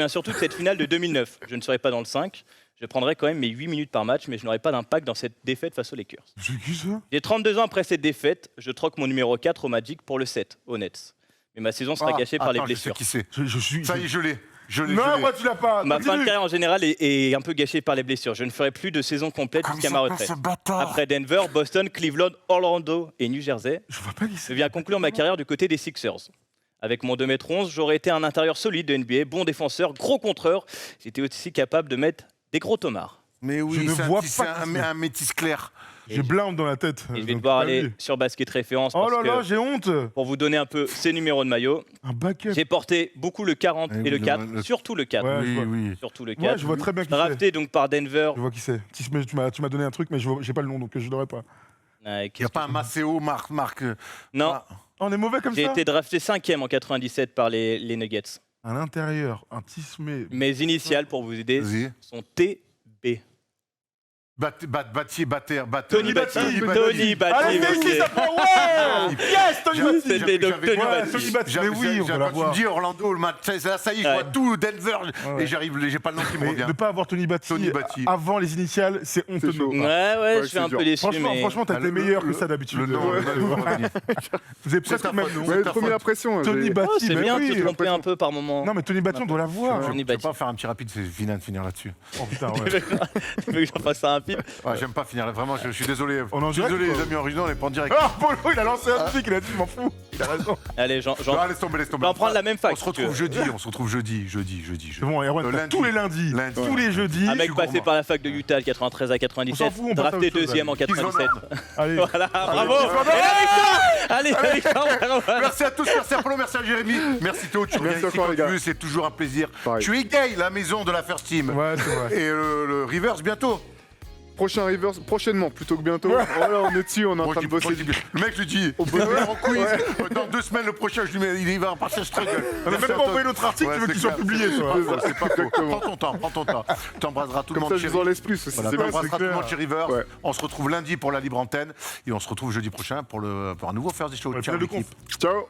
surtout de cette finale de 2009. Je ne serai pas dans le 5. Je prendrai quand même mes 8 minutes par match, mais je n'aurai pas d'impact dans cette défaite face aux Lakers. C'est qui ça? J'ai 32 ans après cette défaite. Je troque mon numéro 4 au Magic pour le 7 aux Nets. Mais ma saison sera gâchée par les attends, je sais blessures. qui c'est. Je suis. Ça y est, je l'ai. Non, moi tu l'as pas. Ma fin de Continue. carrière en général est un peu gâchée par les blessures. Je ne ferai plus de saison complète jusqu'à ma retraite. Après Denver, Boston, Cleveland, Orlando et New Jersey, Je vois pas qui je c'est. viens conclure ma carrière du côté des Sixers. Avec mon 2m11, j'aurais été un intérieur solide de NBA, bon défenseur, gros contreur. J'étais aussi capable de mettre des gros tomards. Mais oui, Je ne c'est vois c'est pas qui c'est. un métis clair. J'ai blinde dans la tête. Et je vais donc devoir pas aller lui. sur Basket Référence Oh parce là là, que, j'ai honte. pour vous donner un peu ces numéros de maillot, Un backup. j'ai porté beaucoup le 40 Eh et oui, le 4, le- surtout le 4. Ouais, je Oui, vois. oui. Surtout le Ouais, 4. je vois très bien qui c'est. Drafté donc par Denver. Je vois qui c'est. Tu m'as donné un truc, mais j'ai pas le nom, donc je l'aurais pas. Il n'y a pas un Maceo, Marc. Non, Ah, Oh, on est mauvais comme j'ai ça. été drafté 5e en 97 par les Nuggets. À l'intérieur, un tismé. Mes initiales, pour vous aider, Vas-y. sont TB. Bâtier, batteur. Tony Batty. Tony Batty. Allez, mais ok. ici, ça prend. Ouais. Yes, Tony Batty. C'était donc Tony Ouais, Batty. Tony Batty. Mais oui, on va Quand tu l'avoir. me dis Orlando, le match, ça y est, je Ouais. vois tout Denver, Ouais. et j'ai pas le nom qui me Mais revient. ne pas avoir Tony Batty, Tony Batty. avant les initiales, c'est honteux. chaud. Ouais, je suis c'est un dur. peu déçu, Franchement, mais... franchement, t'as Ah, été le- meilleur le- que ça d'habitude. Le nom, Ouais. le nom, Vous avez C'est presque ta le même faute. nom. C'est Ouais, ta trop mis faute. la pression. Tony j'ai- Batty, Oh, c'est mais bien, oui. tu te trompais un peu par moment. Non, mais Tony Batty, on doit l'avoir. Tony Je vais Batty. pas faire un petit rapide, c'est vilain de finir là-dessus. Oh putain, Tu ouais. veux que j'en fasse un film? Ouais, j'aime pas finir là, vraiment, je suis désolé. On est en Je suis direct désolé, ou les pas amis originaux, on est pas en direct. Ah, Polo, il a lancé un truc, il a dit, je m'en fous. Il a raison. Allez, Non, laisse tomber, laisse tomber. On va en prendre la même fac, On se si tu retrouve veux. jeudi. C'est bon, Erwan, Le t'as lundi. tous les lundis, Lundi. tous les jeudis. Un mec suis passé gourmand. par la fac de Utah de 93 à 97, On s'en fout, on passe à drafté autre chose, 2e en allez. 97. Allez. Voilà, bravo! allez. Et la victoire! Allez, la victoire, voilà. Merci à tous, merci à Polo, merci à Jérémy, merci Théo, tu reviens Merci ici encore, quand les tu gars. veux, c'est toujours un plaisir. Pareil. Tu égayes la maison de la First Team. Ouais, c'est vrai. Et le Rivers bientôt. Prochain Rivers, prochainement plutôt que bientôt. Voilà, on est dessus, on est en Moi, train je de dis- bosser. moi, je dis- le mec lui dit, en quiz, dans 2 semaines le prochain, je lui mets, il va partir struggle. On a même pas envoyé notre article, tu veux qu'il soit publié, toi. C'est pas faux. Exactement. Prends ton temps. Tu embrasseras tout le Comme monde ça, je chez vous en laisse plus aussi. Voilà, c'est tu bien. embrasseras tout le monde chez Rivers. Ouais. On se retrouve lundi pour la libre antenne et on se retrouve jeudi prochain pour un nouveau First Show. Ouais, Ciao, plein de l'équipe. conf. Ciao.